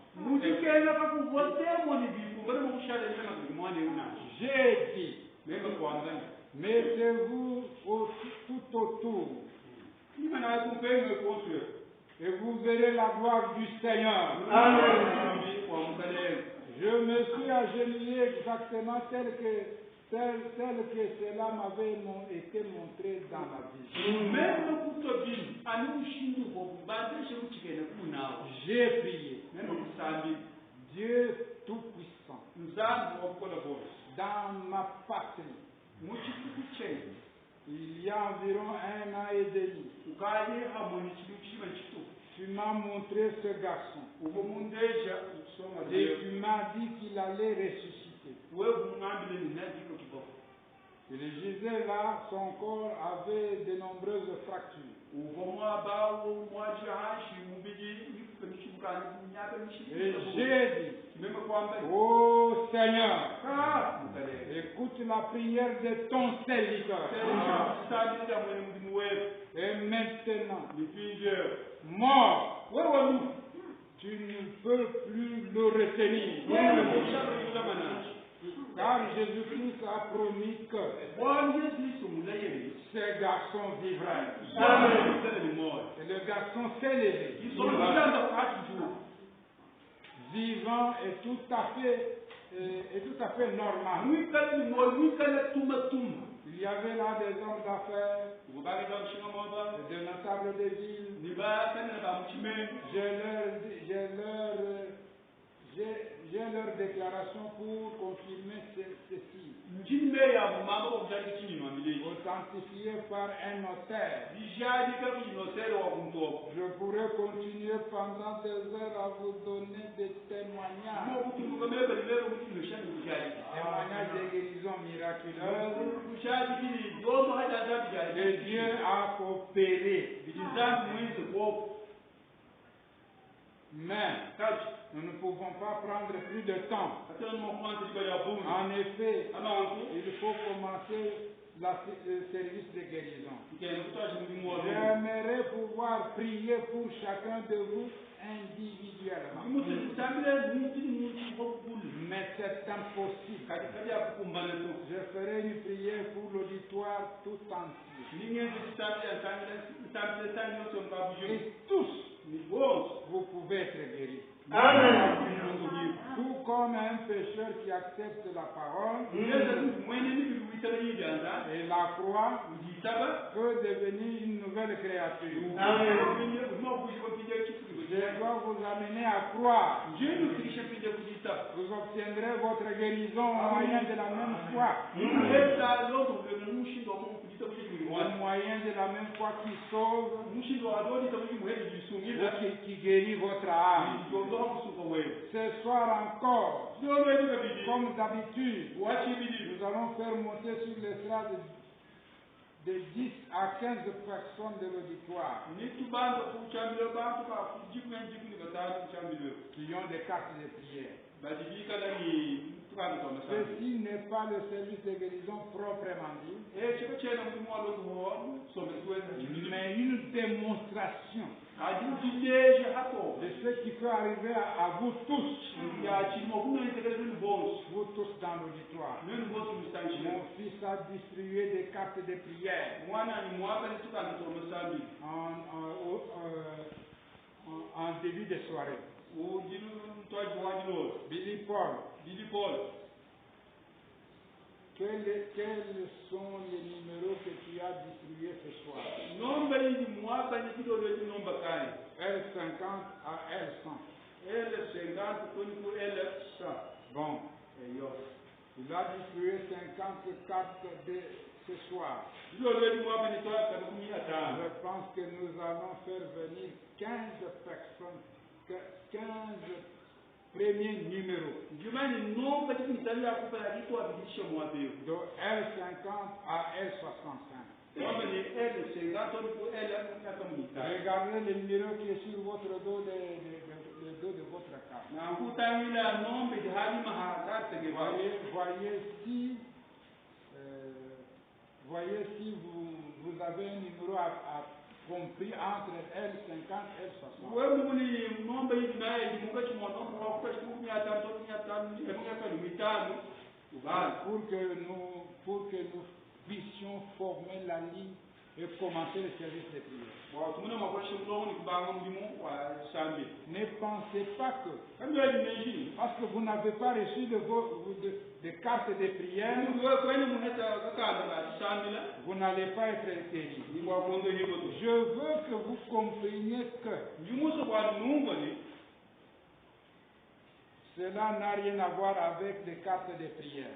J'ai dit, mettez-vous tout autour et vous verrez la gloire du Seigneur. Amen. Je me suis agenouillé exactement tel que cela m'avait été montré dans la vie. J'ai prié. Dieu Tout-Puissant, dans ma patrie, il y a environ 1 an et demi, tu m'as montré ce garçon et tu m'as dit qu'il allait ressusciter. Il gisait là, son corps avait de nombreuses fractures. Et j'ai dit, oh Seigneur, écoute la prière de ton serviteur. Et maintenant, mort, tu ne peux plus le retenir. Car Jésus-Christ a promis que ce garçon vivrait. Et le garçon s'est levé. Vivant et tout à fait normal. Il y avait là des hommes d'affaires, de notables de ville. J'ai leur déclaration pour confirmer ceci. Authentifié par un notaire. Je pourrais continuer pendant des heures à vous donner des témoignages. Témoignages de guérison miraculeuse. Et Dieu a coopéré. Mais nous ne pouvons pas prendre plus de temps. En effet, il faut commencer le service de guérison. J'aimerais pouvoir prier pour chacun de vous individuellement. Mais c'est impossible. Je ferai une prière pour l'auditoire tout entier. Et tous, vous pouvez être guéris. Amen. Tout comme un pécheur qui accepte la parole et la croix peut devenir une nouvelle créature. Amen. Je dois vous amener à croire. Vous obtiendrez votre guérison au moyen de la même foi. Au moyen de la même foi qui sauve, qui guérit votre âme. Ce soir encore, comme d'habitude, nous allons faire monter sur l'estrade de 10 à 15 personnes de l'auditoire qui ont des cartes de prière. Ceci n'est pas le service de guérison proprement dit, mais une démonstration de ce qui peut arriver à vous tous. Vous tous dans l'auditoire. Mon fils a distribué des cartes de prière en début de soirée. Billy Paul, quels sont les numéros que tu as distribués ce soir? L50 à L100. Bon. Il a distribué 50 cartes ce soir. Je pense que nous allons faire venir 15 personnes, 15 premiers numéros. De L50 à L65. Regardez le numéro qui est sur votre dos, le dos de votre carte. Voyez si vous avez un numéro compris entre L50 et L60. Pour que nous puissions former la ligne et commencer le service de prière. Ne pensez pas que, parce que vous n'avez pas reçu de cartes de prière, vous n'allez pas être guéri. Je veux que vous compreniez que cela n'a rien à voir avec des cartes de prière.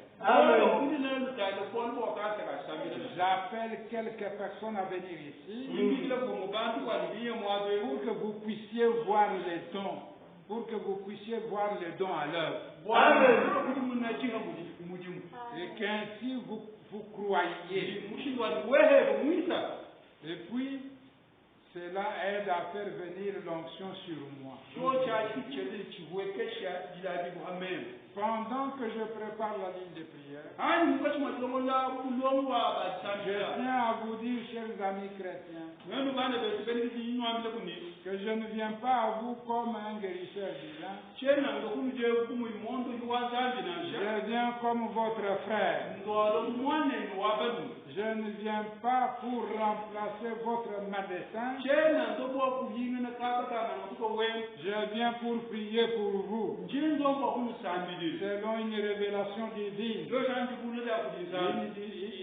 J'appelle quelques personnes à venir ici pour que vous puissiez voir les dons, à l'œuvre. Et qu'ainsi vous croyez. Et puis, cela aide à faire venir l'onction sur moi. Pendant que je prépare la ligne de prière, je tiens à vous dire, chers amis chrétiens, que je ne viens pas à vous comme un guérisseur divin. Je viens comme votre frère. Je ne viens pas pour remplacer votre médecin. Je viens pour prier pour vous. Selon une révélation divine.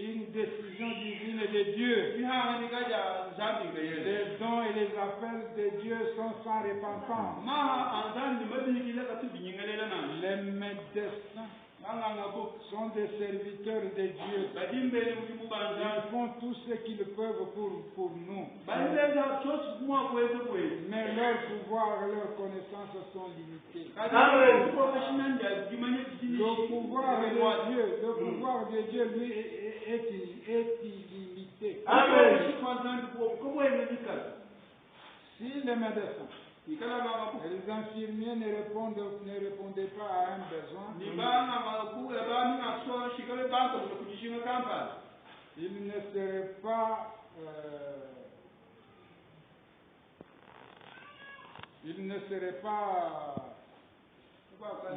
Une décision divine de Dieu. Les dons et les appels de Dieu sont sans repentance. Les médecins sont des serviteurs de Dieu. Ils font tout ce qu'ils peuvent pour nous. Mais leur pouvoir et leur connaissance sont limités. Le pouvoir de Dieu, lui, est illimité. Si les médecins et les infirmiers ne répondaient pas à un besoin, ils ne seraient pas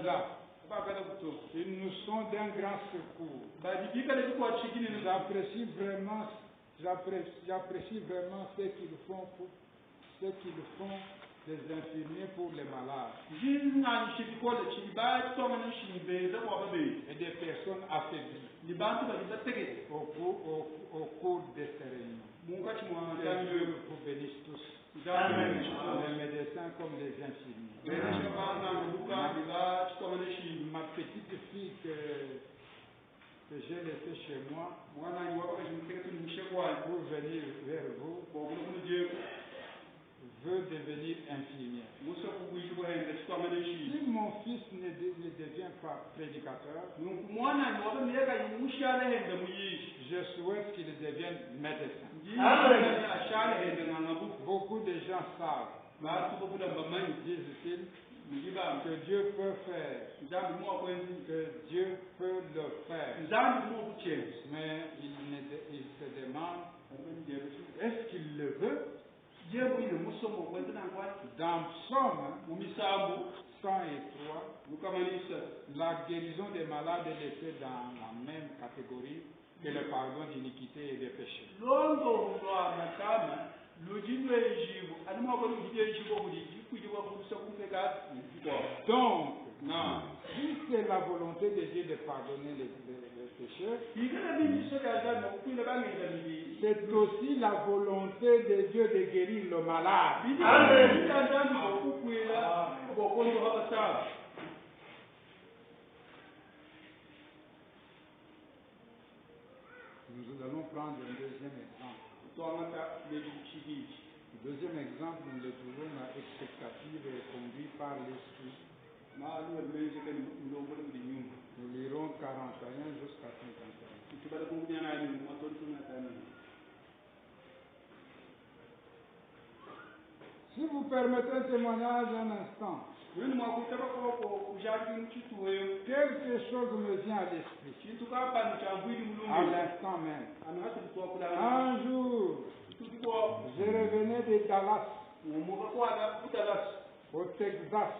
là. Ils nous sont d'un grand secours. J'apprécie vraiment ce qu'ils font des infirmiers pour les malades Jina shibikola chiba to mana shibe za kwa babe. et des personnes affaiblies Libantu ba libatege. au cours de ces réunions. Munga chimwa Que tanyo. Dieu vous bénisse tous, Amen. les médecins comme les infirmiers. Bena shabana luka bila to mana shi. Ma petite fille que j'ai laissée chez moi Mwana ni wako jimkeka tu mshekwa. pour venir vers vous Bo kuno je. veut devenir infirmière. Musa kuishi kwa hende to mana shi. Si mon fils ne devient pas prédicateur, Mwana ni wako miaka yimushana hende muyishi. je souhaite qu'il devienne médecin. Amen. Ashana hende ngangabu. Beaucoup de gens savent, Ba tu bobuda bamani. disent-ils, Nigiba. que Dieu peut faire, Nzambi mwa kwenzi. que Dieu peut le faire. Nzambi mwa kuchenzi. Mais il se demande, est-ce qu'il le veut? Dans Psaume Umisambu 103, la guérison des malades est laissée dans la même catégorie que le pardon d'iniquité et des péchés. Donc, si c'est la volonté de Dieu de pardonner les péchés, c'est aussi la volonté de Dieu de guérir le malade. Nous allons prendre un deuxième exemple. Le deuxième exemple, nous le trouvons dans expectative et conduit par l'esprit. Nous lirons 41 jusqu'à 51. Si vous permettez un témoignage un instant, quelque chose me vient à l'esprit, à l'instant même. Un jour, je revenais de Dallas, au Texas.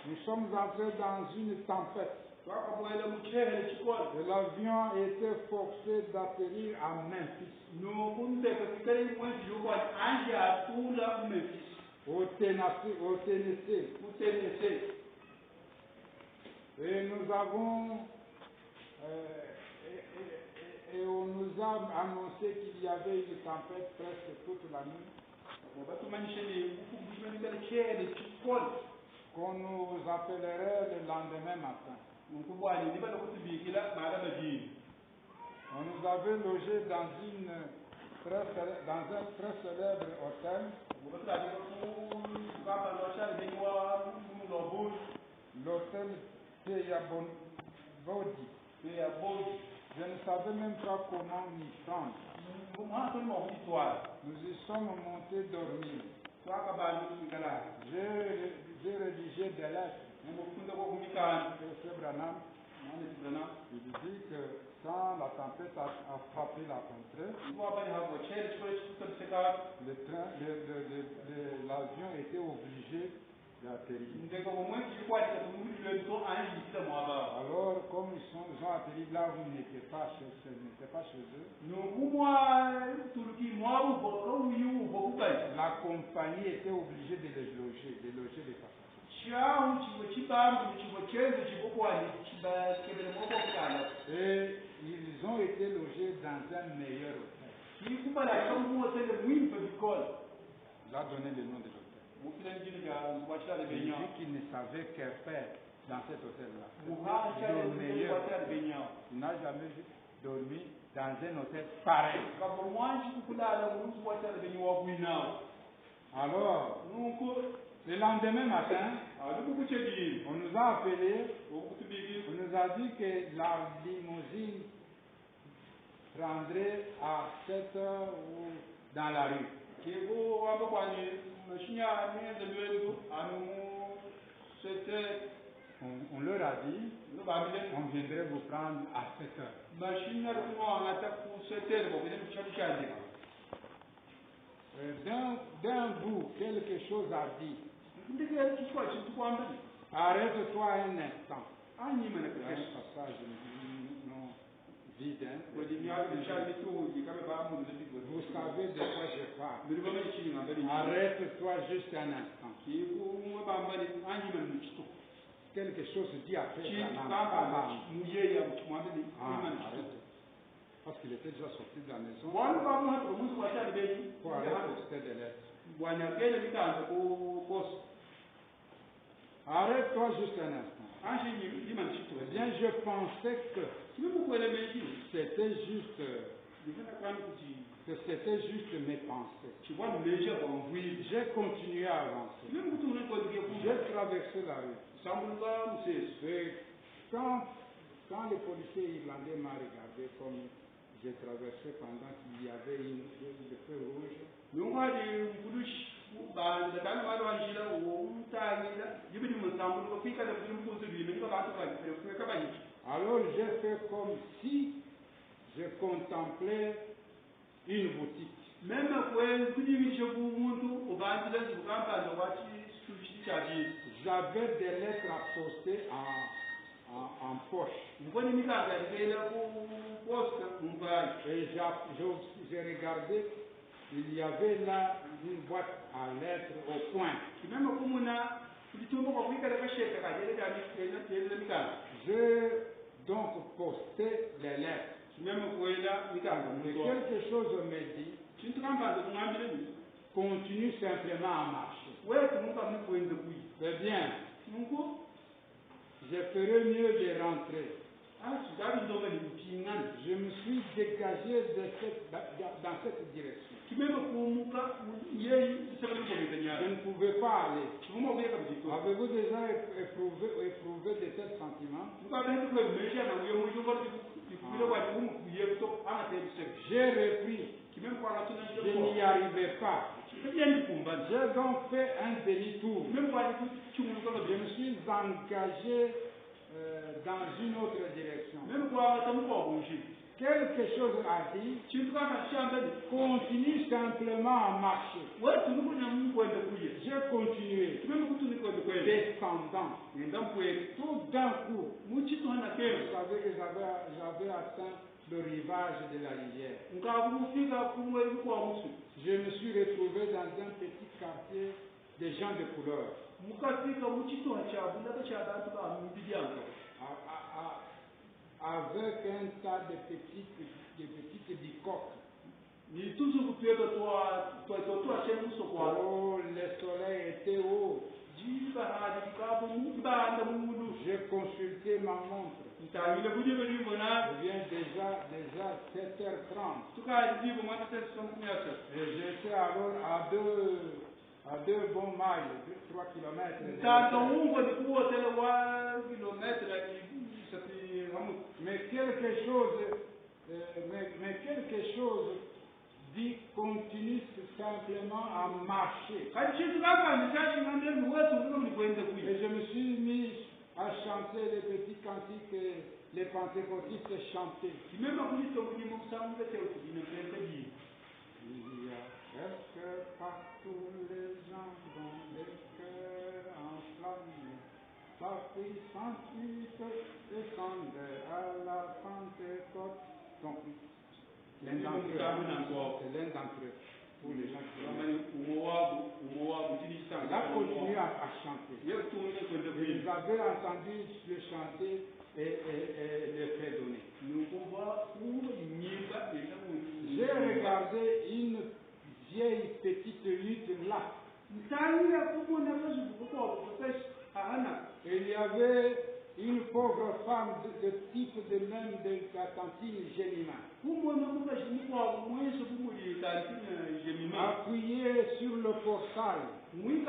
Nous sommes entrés dans une tempête. Et l'avion était forcé d'atterrir à Memphis, au Tennessee. Et nous avons et on nous a annoncé qu'il y avait une tempête presque toute la nuit, qu'on nous appellerait le lendemain matin. On nous avait logé dans un très célèbre hôtel. L'hôtel Teyabodi. Je ne savais même pas comment m'y prendre. Nous y sommes montés dormir. J'ai rédigé des lettres. Professeur Branham, il dit que quand la tempête a frappé la contrée, l'avion était obligé d'atterrir. Alors, comme ils ont atterri là où ils n'étaient pas chez eux, la compagnie était obligée de les loger des passagers. Et ils ont été logés dans un meilleur hôtel. Il a donné le nom de l'hôtel. Il dit qu'il ne savait que faire dans cet hôtel-là. Le meilleur. Il n'a jamais dormi dans un hôtel pareil. Alors, le lendemain matin, on nous a appelés, on nous a dit que la limousine prendrait à 7 heures dans la rue. On leur a dit, on viendrait vous prendre à 7 heures. D'un bout, quelque chose a dit. Arrête-toi un instant. Un passage non vide. Vous savez de quoi je parle. part. mbiri bamani chini ngambali Arrête-toi juste un instant. kiku mwe bambali anyi mel muchito Quelque chose dit après chi la langue. bamba muye ya mwambali Ah, man arrête. Parce qu'il était déjà sorti de la maison wanu ba mu hato musu kwa tali beji pour aller poster des lettres. bwanya kele mikanda ko kos Arrête-toi juste un instant. anji ni man chito Eh bien, je pensais que simu ko ele meji c'était juste, difana kwani kuti mes pensées. chibwana meji abamvuyi J'ai continué à avancer. simu kuti une ko dige ku J'ai traversé la rue. sambula musesu Et quand le policier irlandais m'a regardé comme j'ai traversé pendant qu'il y avait le feu rouge, nungwadi mbudushi banda kana mali wanjira wo mutangila yibidi musambulu ko fika da mbudu bime ko bantu ba ko ka bani alors j'ai fait comme si je contemplais une boutique. même ko kudi je bu muntu ubandila zukamba ndo wati sushi chaji J'avais des lettres à poster en poche. mboni mikanga ndela ku posta mumbai Et j'ai regardé, il y avait là une boîte à lettres au point. kimema kumuna kulitumba ko fika da kasheka ka jere da ni mikanga J'ai donc posté les lettres. kimema ko ila mikanga Mais muto quelque chose me dit, chintu kamba ndo ngambile ni continue simplement à marcher. wewe mungu amekuenza kuyi C'est bien, mungu je ferais mieux de rentrer. sudabi ndoga ni mpingana Je me suis dégagé dans cette direction. kimema kumuka yeyi sabali ko Je betanya ne pouvais pas aller. tuma ko yaka bito Avez-vous déjà éprouvé de tels sentiments? muka ba ko mesha na uyo mu jumba di kubira wa di mu kuye to ana te bisek J'ai repris. kimema ko ana tuna Je n'y arrivais pas. yeyi kumba J'ai donc fait un demi-tour. kimema ko ani chumu ko Je me suis engagé dans une autre direction. kimema ko ana tamu ko bunji Quelque chose a dit, chintu kana shamba ni continue simplement à marcher. wewe tunuko na mungu kwenda kuye J'ai continué, kimema kutuni kwenda kwenda descendant. nenda mkwe Tout d'un coup, muchito ana vous kero savez que j'avais atteint le rivage de la rivière. ngakufika kumwe kwa musu Je me suis retrouvé dans un petit quartier de gens de couleur. mukafika muchito chabunda chabantu ba mbidyanga Avec un tas de petites bicoques. ni tuzu kupeka twa chemuso kwa Oh, le soleil était haut. jiba hadi kabu ibanda mumudu J'ai consulté ma montre. mtangile kujebe libona Il vient déjà 7h30. tuka jibo mwana tesa kumyasa Et j'étais alors à deux bons miles, 3 kilomètres. tanga ungo ni kuotela wa kilometra sati hamu Mais quelque chose dit continue simplement à marcher. kachi tukaka ni chachi ngande mwetu ngo ni kwenda kuyi Et je me suis mis à chanter les petits cantiques que les pentecôtistes chantaient. kimema kulito mujimo musamuke teo tubine kwenda bi Il y a presque partout les gens dont les cœurs enflammés, la puissance descendait à la Pentecôte. Donc, l'un d'entre eux, pour les gens qui l'ont. Il a continué à chanter. Ils avaient entendu le chanter et le fait donner. J'ai regardé une vieille petite lutte là. Et il y avait une pauvre femme de type de même de la cantine Gémima, appuyée sur le portail. Elle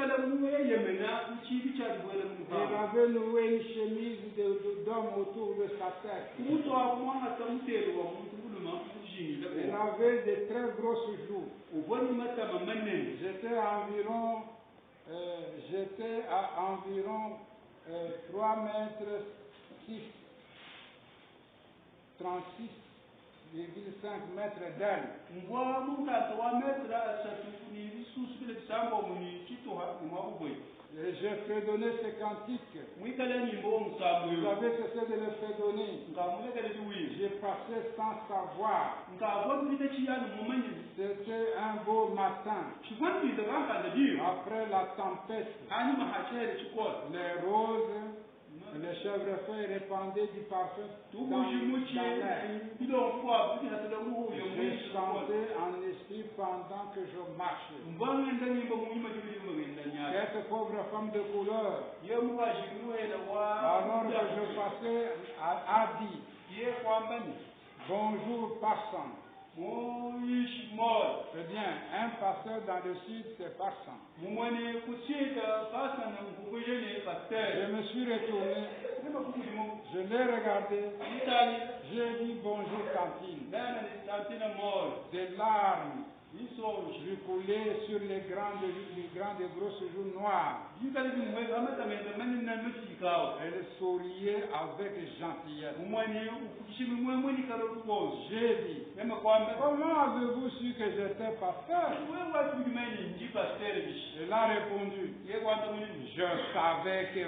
avait noué une chemise d'homme autour de sa tête. Elle avait de très grosses joues. J'étais à environ 3 mètres 6, 36,5 mètres d'elle. Et je fredonnais ces cantiques. Vous savez ce que c'est de le fredonner. J'ai passé sans savoir. C'est C'était un beau matin. Après la tempête, les roses, les chèvrefeuilles répandaient du parfum dans l'air. J'ai chanté en esprit pendant que je marchais. Cette pauvre femme de couleur, alors que je passais, a dit, bonjour passant. C'est bien, un pasteur dans le sud, c'est passant. Je me suis retourné, je l'ai regardé, j'ai dit bonjour cantine. Des larmes lui coulaient sur les grandes et grosses joues noires. Elle souriait avec gentillesse. J'ai dit, comment avez-vous su que j'étais pasteur? Elle a répondu, je savais que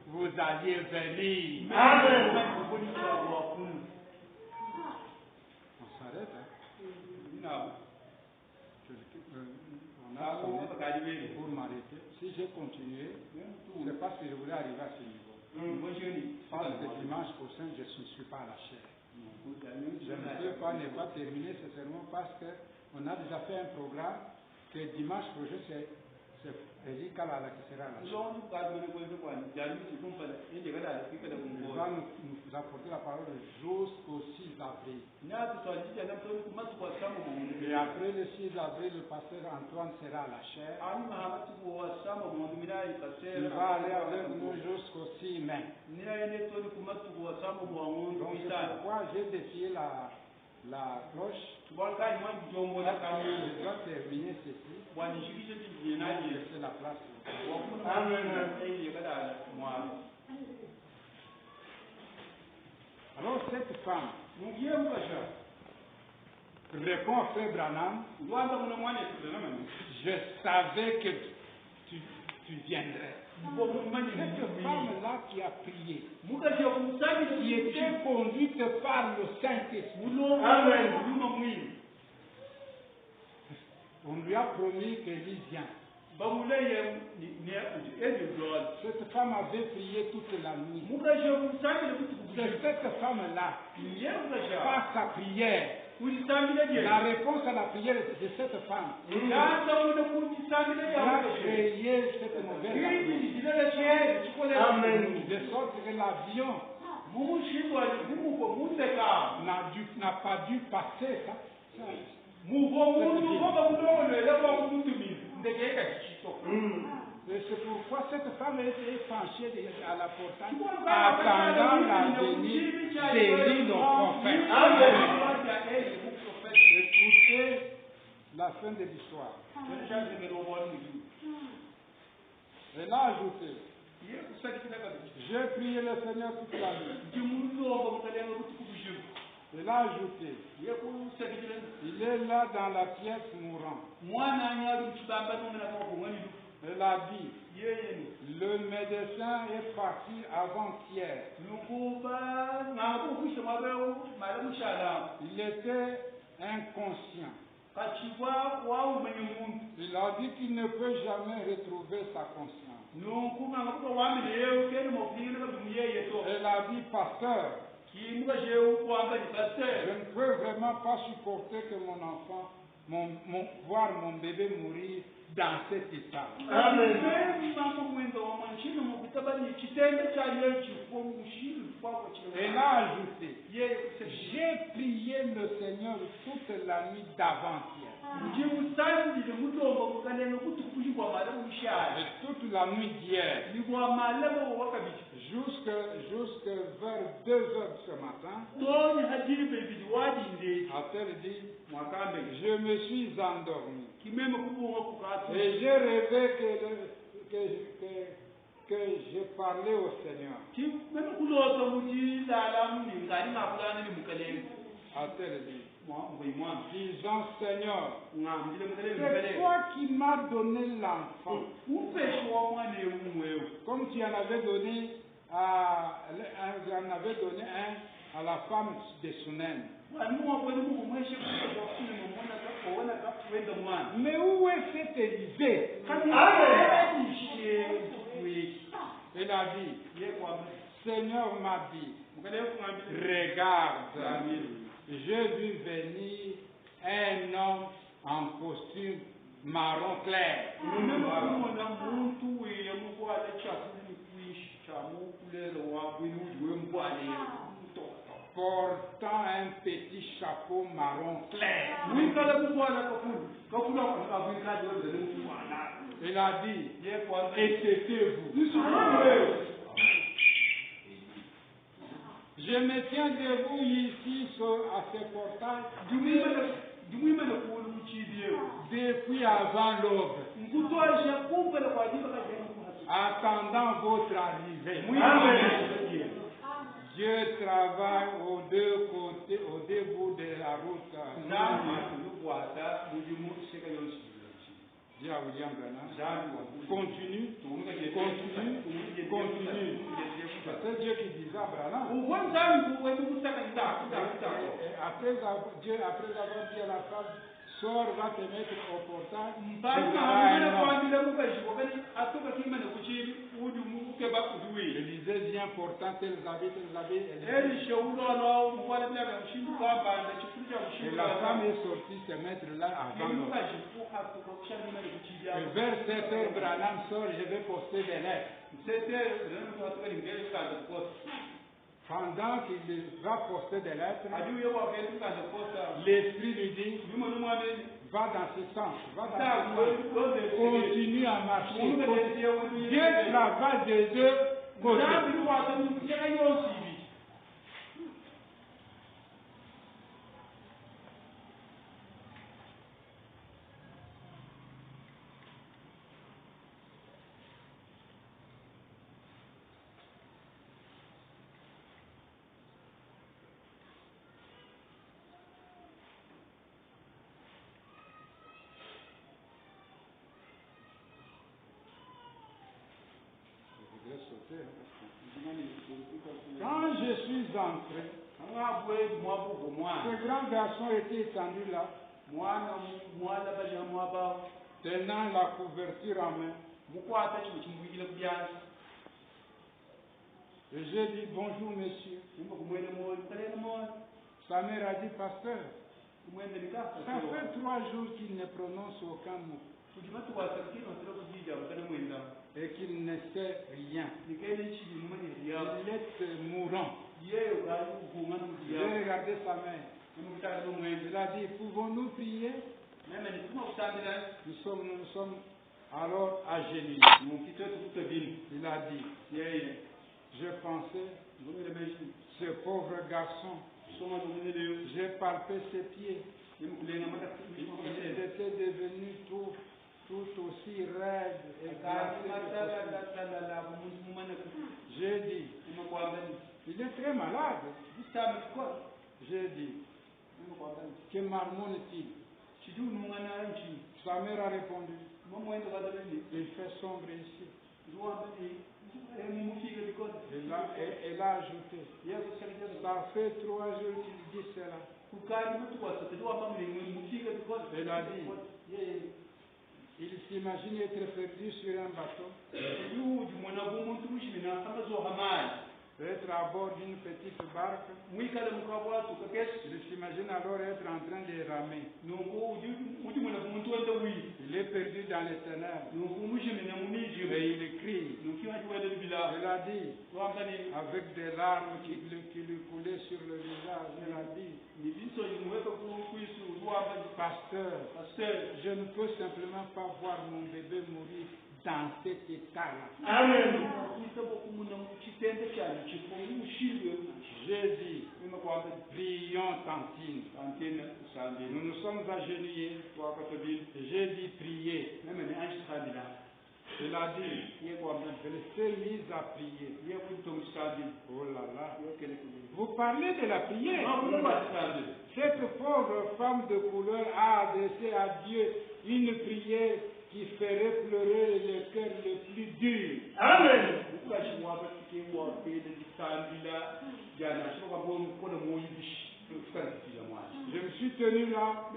vous alliez venir. Amen. On s'arrête, hein? Non. On a sonné pour m'arrêter. Si j'ai continué, c'est parce que je voulais arriver à ce niveau. Parce que dimanche prochain, je ne suis pas à la chair. Je ne peux pas ne pas terminer ce sermon parce qu'on a déjà fait un programme que dimanche prochain, c'est Eric Kalala qui sera là. Il va nous apporter la parole jusqu'au 6 avril. Et après le 6 avril, le pasteur Antoine sera à la chair. Il va aller avec nous jusqu'au 6 mai. Donc c'est pourquoi j'ai défié la cloche. Je dois terminer ceci. Laisser la place. Amen. Alors cette femme répond à Frère Branham, je savais que tu viendrais. Cette femme-là qui a prié, qui était conduite par le Saint-Esprit. Amen. On lui a promis qu'Élie vient. Cette femme avait prié toute la nuit. C'est cette femme-là, par sa prière, la réponse à la prière de cette femme, a créé cette nouvelle Amen. De sorte que l'avion n'a pas dû passer ça. Et c'est pourquoi cette femme est penchée à la portail, attendant la venue d'Élie le prophète. Écoutez la fin de l'histoire. Elle a ajouté, j'ai prié le Seigneur toute la nuit. Elle a ajouté, il est là dans la pièce mourant. Elle a dit, le médecin est parti avant-hier. Il était inconscient. Il a dit qu'il ne peut jamais retrouver sa conscience. Elle a dit, pasteur, je ne peux vraiment pas supporter que mon enfant, voir mon bébé mourir dans cet état. Amen. Elle a ajouté, j'ai prié le Seigneur toute la nuit d'avant-hier. Et toute la nuit d'hier. Jusque vers 2 heures ce matin, a-t-elle dit, je me suis endormi. Et j'ai rêvé que je parlais au Seigneur. A-t-elle dit, disons Seigneur, c'est toi qui m'as donné l'enfant. Comme tu en avais donné un à la femme de Sunem. Mais où est cet Élisée? Il a dit, Seigneur m'a dit, regarde, j'ai vu venir un homme en costume marron clair. Portant un petit chapeau marron clair. Il a dit, et c'était vous. Je me tiens debout ici à ce portail depuis avant l'aube, attendant votre arrivée. Dieu travaille aux deux côtés, au début de la route. Dis à William Branham, continue. C'est Dieu qui disait à Branham. Après avoir dit à la femme, sors, va te mettre au portail. Élisée vient portant tes habits. Et la femme est sortie se mettre là avant l'homme. Et vers 7 heures, Branham sort, je vais poster des lettres. Pendant qu'il va poster des lettres, l'esprit lui dit, va dans ce sens, continue à marcher. Dieu travaille des deux côtés. Quand je suis entré, ce grand garçon était étendu là, tenant la couverture en main. Et j'ai dit bonjour monsieur. Sa mère a dit pasteur, ça fait 3 jours qu'il ne prononce aucun mot. Et qu'il ne sait rien. Il est mourant. J'ai regardé sa mère. Il a dit, pouvons-nous prier? Nous sommes alors agenouillés. Il a dit, je pensais, ce pauvre garçon, j'ai palpé ses pieds. Il était devenu tout aussi raide et glacé. J'ai dit, il est très malade. J'ai dit, que marmonne-t-il? Sa mère a répondu, il fait sombre ici. Elle a ajouté, ça fait 3 jours qu'il dit cela. Elle a dit, il s'imagine être perdu sur un bateau, être à bord d'une petite barque. Il s'imagine alors être en train de ramer. Il est perdu dans les ténèbres. Et il crie. Il a dit, avec des larmes qui lui coulaient sur le visage, il a dit, pasteur, je ne peux simplement pas voir mon bébé mourir dans cet état-là. Amen. J'ai dit, prions tantine. Nous nous sommes agenouillés. J'ai dit prier. Il a dit, elle s'est mise à prier. Oh là là. Vous parlez de la prière. Cette pauvre femme de couleur a adressé à Dieu une prière qui ferait pleurer le cœur le plus dur. Amen. Je me suis tenu là,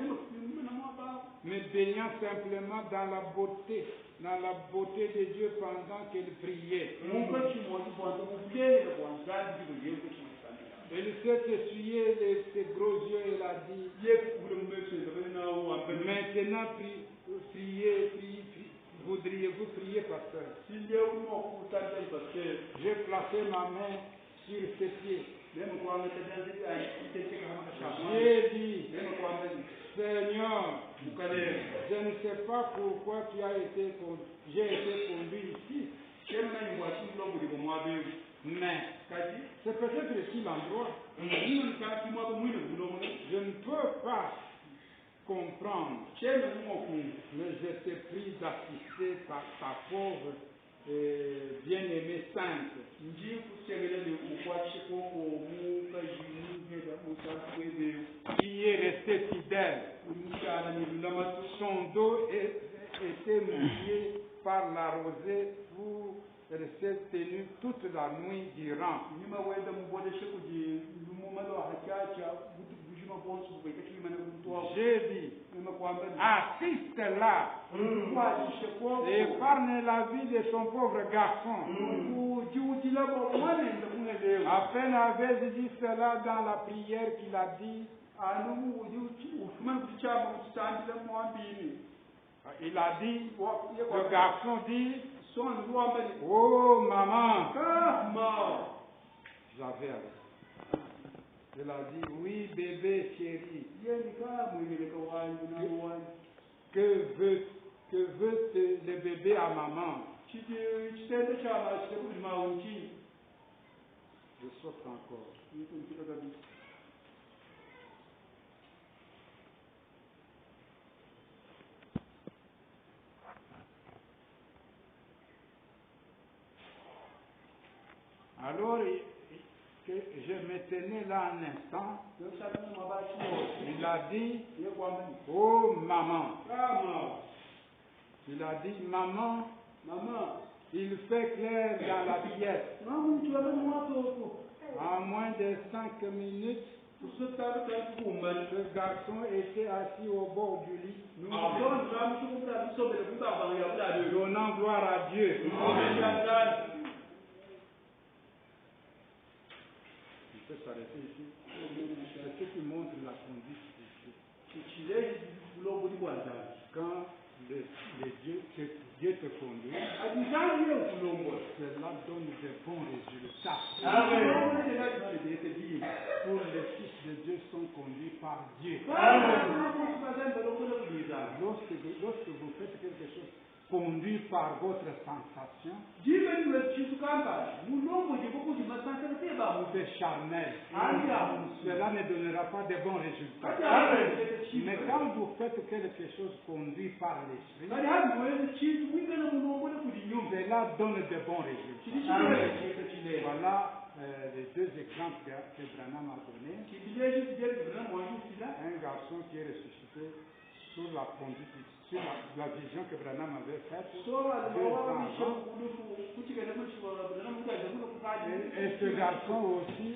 me baignant simplement dans la beauté de Dieu pendant qu'elle priait. Elle s'est essuyé ses gros yeux et a dit, maintenant voudriez-vous prier, pasteur? J'ai placé ma main sur ses pieds. J'ai dit, Seigneur, je ne sais pas pourquoi j'ai été conduit ici. Mais c'est peut-être ici l'endroit. Je ne peux pas comprendre. Mais je t'ai pris d'assister par ta pauvre bien-aimée sainte, qui est restée fidèle. Son dos était mouillé par la rosée pour rester tenu toute la nuit durant. J'ai dit, assiste là et épargne la vie de son pauvre garçon. À peine avait dit cela dans la prière qu'il a dit, il a dit, le garçon dit, oh maman, j'avais avec. Il a dit, oui bébé chéri, que veut le bébé à maman? Je saute encore. Alors, que je me tenais là un instant, il a dit, oh maman. Il a dit, maman, il fait clair dans la pièce. En moins de 5 minutes, ce garçon était assis au bord du lit, donnant gloire à Dieu. Il peut s'arrêter ici. C'est ce qui montre la conduite de Dieu. Quand Dieu te conduit, cela donne de bons résultats. Pour les fils de Dieu sont conduits par Dieu. Lorsque vous faites quelque chose conduit par votre sensation, c'est charnel. Cela ne donnera pas de bons résultats. Mais quand vous faites quelque chose conduit par l'esprit, cela donne de bons résultats. Voilà les deux exemples que Branham a donnés. Un garçon qui est ressuscité sur la conduite, sur la vision que Branham avait faite 2 ans avant. Et ce garçon aussi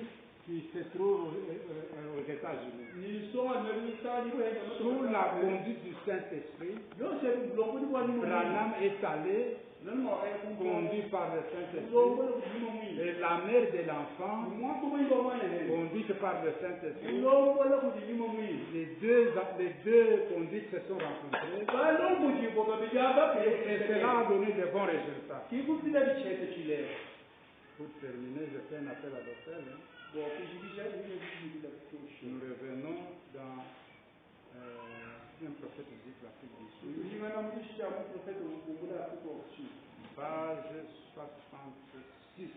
qui se trouve aux États-Unis. Sous la conduite du Saint-Esprit, Branham est allé conduit par le Saint-Esprit, et la mère de l'enfant conduite par le Saint-Esprit. Les deux conduites se sont rencontrées et cela a donné de bons résultats. Pour terminer, je fais un appel à l'hôtel. Nous revenons dans un prophète dit l'Afrique du Sud. Page 66.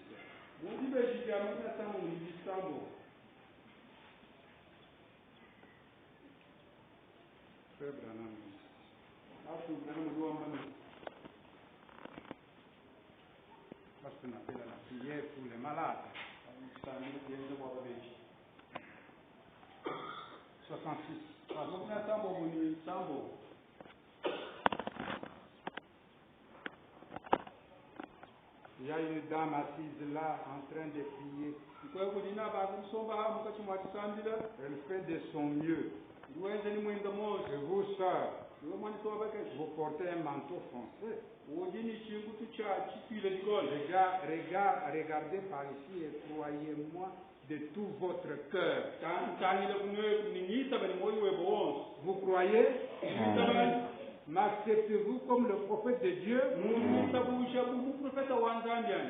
Frère Branham. Parce qu'on appelle la prière pour les malades. 66. Il y a une dame assise là en train de prier. Elle fait de son mieux. Et vous, sœurs, yo mwana to ba ke Vous portez un manteau foncé. wo dini chingu tu cha chipile digol Regardez par ici et croyez-moi de tout votre cœur. tani le kunwe ningita bani moyo we bon Vous croyez? M'acceptez-vous comme le prophète de Dieu?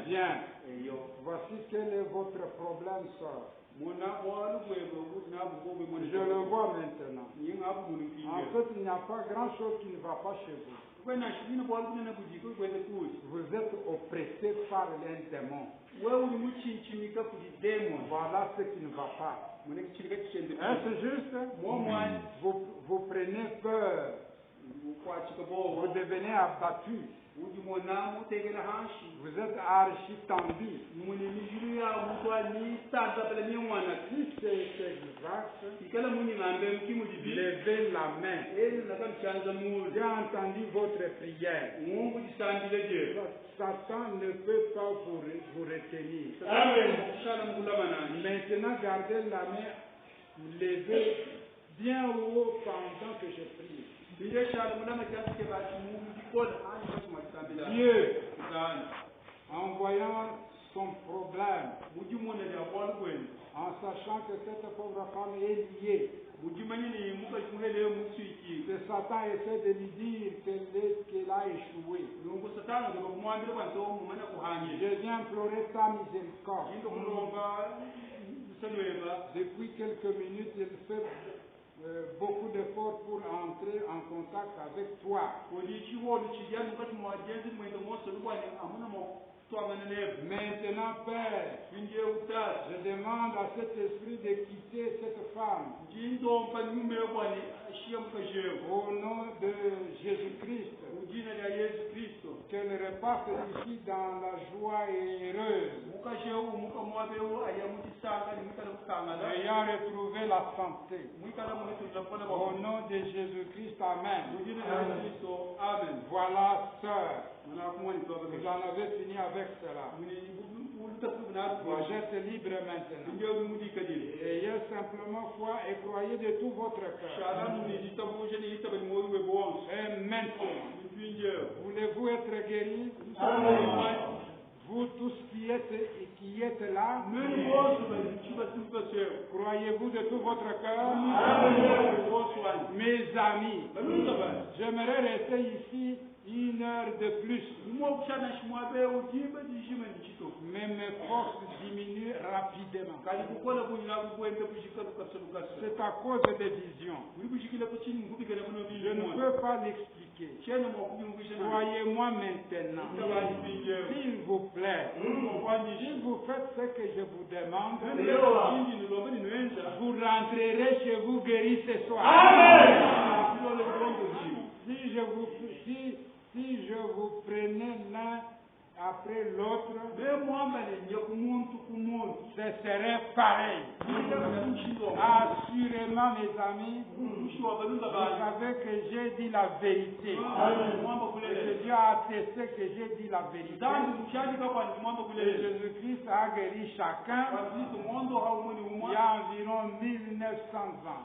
Bien. Voici quel est votre problème, sœur. Je le vois maintenant. En fait, il n'y a pas grand-chose qui ne va pas chez vous. Vous êtes oppressé par un démon. Voilà ce qui ne va pas. Est-ce juste? Vous prenez peur. Vous devenez abattu. Vous êtes archi tendu. Si c'est exact, levez la main. J'ai entendu votre prière. Satan ne peut pas vous retenir. Maintenant, gardez la main levée bien haut pendant que je prie. Dieu, en voyant son problème, en sachant que cette pauvre femme est liée, que Satan essaie de lui dire qu'elle a échoué. Je viens implorer ta miséricorde. Depuis quelques minutes, il fait beaucoup d'efforts pour entrer en contact avec toi. Maintenant, Père, je demande à cet esprit de quitter cette femme. Au nom de Jésus-Christ, qu'elle reparte ici dans la joie et heureuse, ayant retrouvé la santé. Au nom de Jésus-Christ, Amen. Voilà, sœur, vous en avez fini avec cela. Vous êtes libre maintenant. Ayez simplement foi et croyez de tout votre cœur. Et maintenant, voulez-vous être guéri? Vous tous qui êtes là, croyez-vous de tout votre cœur? Mes amis, j'aimerais rester ici 1 heure de plus. Mais mes forces diminuent rapidement. C'est à cause des visions. Je ne peux pas l'expliquer. Croyez-moi maintenant. S'il vous plaît, si vous faites ce que je vous demande, vous rentrerez chez vous guéri ce soir. Si je vous prenais l'un après l'autre, ce serait pareil. Assurément, mes amis, vous savez que j'ai dit la vérité. Que Dieu a attesté que j'ai dit la vérité. Et Jésus-Christ a guéri chacun il y a environ 1900 ans.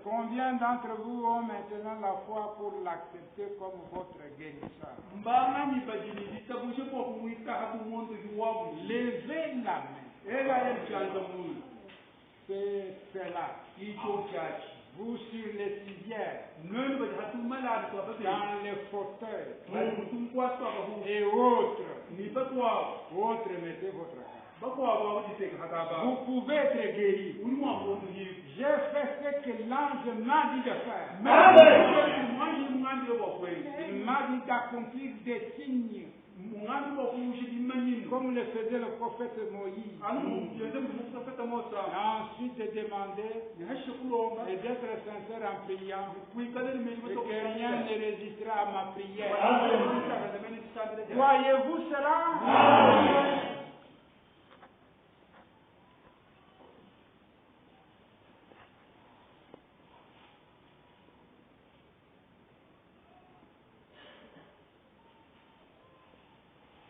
Combien d'entre vous ont maintenant la foi pour l'accepter comme votre guérisseur? Levez la main. C'est cela. Vous sur les civières, dans les fauteuils et autres, mettez votre carte. Vous pouvez être guéri. J'ai fait ce que l'ange m'a dit de faire. Il m'a dit d'accomplir des signes comme le faisait le prophète Moïse. Ensuite de demander et d'être sincère en priant et que rien ne résistera à ma prière. Voyez-vous cela?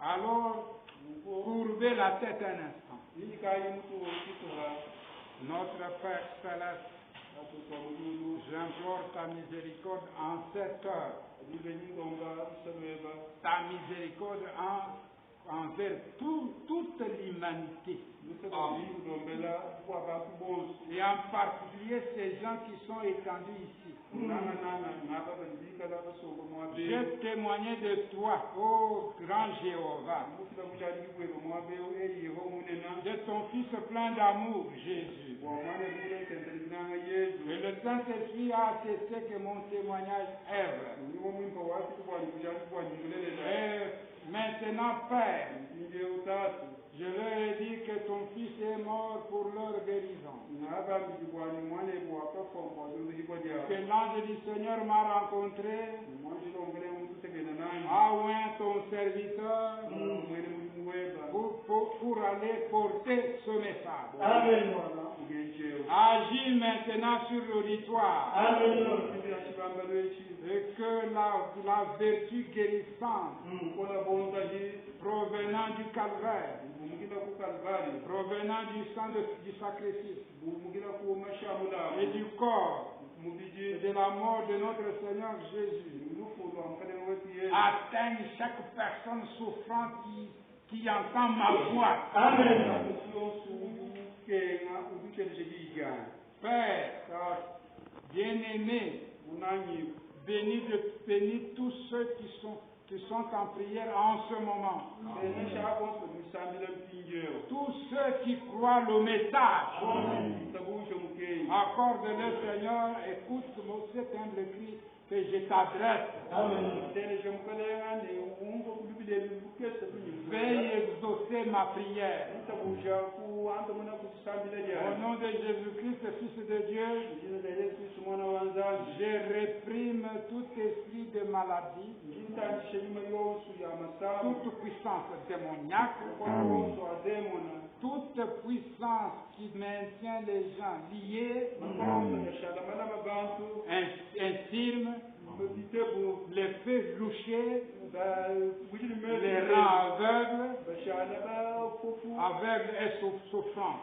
Alors, courbez la tête un instant. Notre Père Céleste, J'implore ta miséricorde en cette heure. Ta miséricorde envers toute l'humanité. Et en particulier ces gens qui sont étendus ici. Je témoignais de toi, ô grand Jéhovah, de ton Fils plein d'amour, Jésus. Et le Saint-Esprit a attesté que mon témoignage est vrai. Et maintenant, Père, je leur ai dit que ton Fils est mort pour leur guérison. Que l'ange du Seigneur m'a rencontré, a oint ton serviteur pour aller porter ce message. Amen. Agis maintenant sur l'auditoire. Amen. Et que la vertu guérissante provenant du calvaire, provenant du sang du sacrifice et du corps et de la mort de notre Seigneur Jésus atteigne chaque personne souffrante qui entend ma voix. Amen. Père, bien-aimé, bénis tous ceux qui sont en prière en ce moment. Tous ceux qui croient le message. Accorde-le, Seigneur, écoute cet humble cri que je t'adresse. Veuille exaucer ma prière. Au nom de Jésus-Christ, Fils de Dieu, je réprime tout esprit de maladie, toute puissance démoniaque, toute puissance qui maintient les gens liés, infirmes, les feux louchés, les rangs aveugles et souffrants.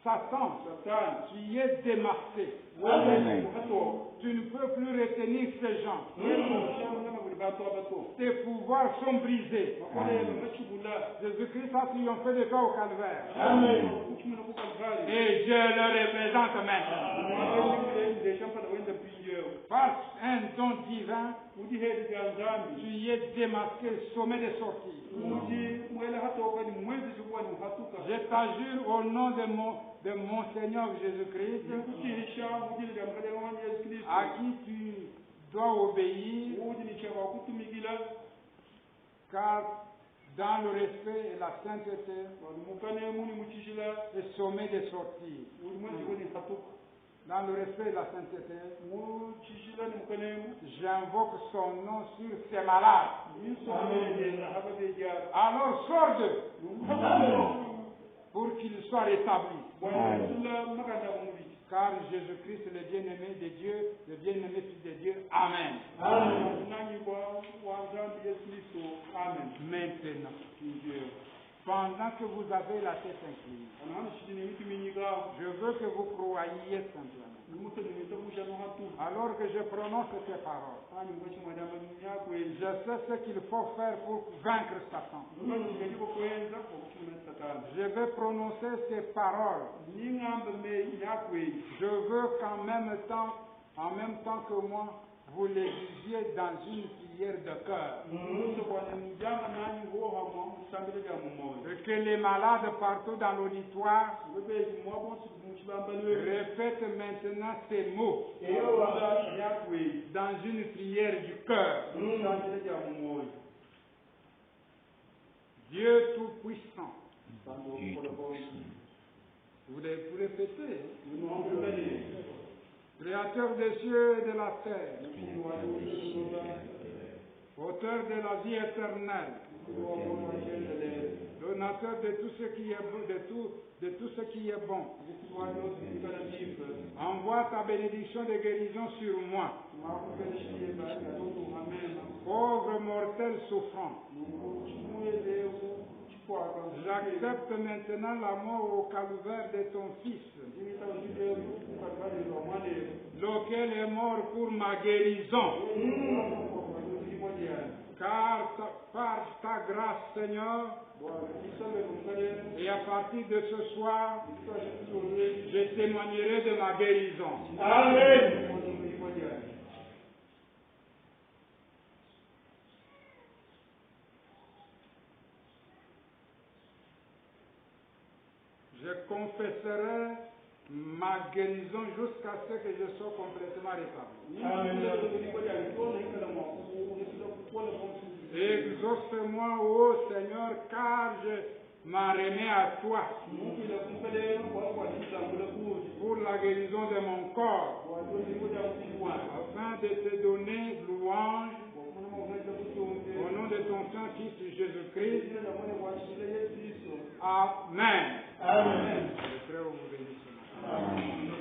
Satan, tu es démasqué. Amen. Tu ne peux plus retenir ces gens. Tes pouvoirs sont brisés. Jésus-Christ a triomphé de toi au calvaire. Amen. Et je le représente maintenant. Par un don divin, tu es démasqué, sommet de sortie. Je t'assure au nom de mon Seigneur Jésus-Christ, à qui tu dois obéir, car dans le respect et la sainteté, le sommet de sortie. Dans le respect et la sainteté, j'invoque son nom sur ces malades. Alors sors d'eux pour qu'ils soient rétablis. Car Jésus-Christ, le bien-aimé de Dieu, le bien-aimé Fils de Dieu. Amen. Maintenant, pendant que vous avez la tête inclinée, je veux que vous croyiez simplement. Alors que je prononce ces paroles, je sais ce qu'il faut faire pour vaincre Satan. Je vais prononcer ces paroles. Je veux qu'en même temps que moi, vous les disiez dans une prière de cœur. Et que les malades partout dans l'auditoire répètent maintenant ces mots dans une prière du cœur. Dieu Tout-Puissant. Vous les répéter. Créateur des cieux et de la terre, auteur de la vie éternelle, donateur de tout ce qui est bon, de tout ce qui est bon. Envoie ta bénédiction de guérison sur moi. Pauvre mortel souffrant, J'accepte maintenant la mort au calvaire de ton Fils, lequel est mort pour ma guérison. Car par ta grâce, Seigneur, et à partir de ce soir, je témoignerai de ma guérison. Amen. Je confesserai ma guérison jusqu'à ce que je sois complètement rétabli. Exauce-moi, ô Seigneur, car je m'en remets à toi pour la guérison de mon corps, afin de te donner louange au nom de ton Saint-Fils Jésus-Christ. Amen. Amen. Je prie au vous bénisse. Amen.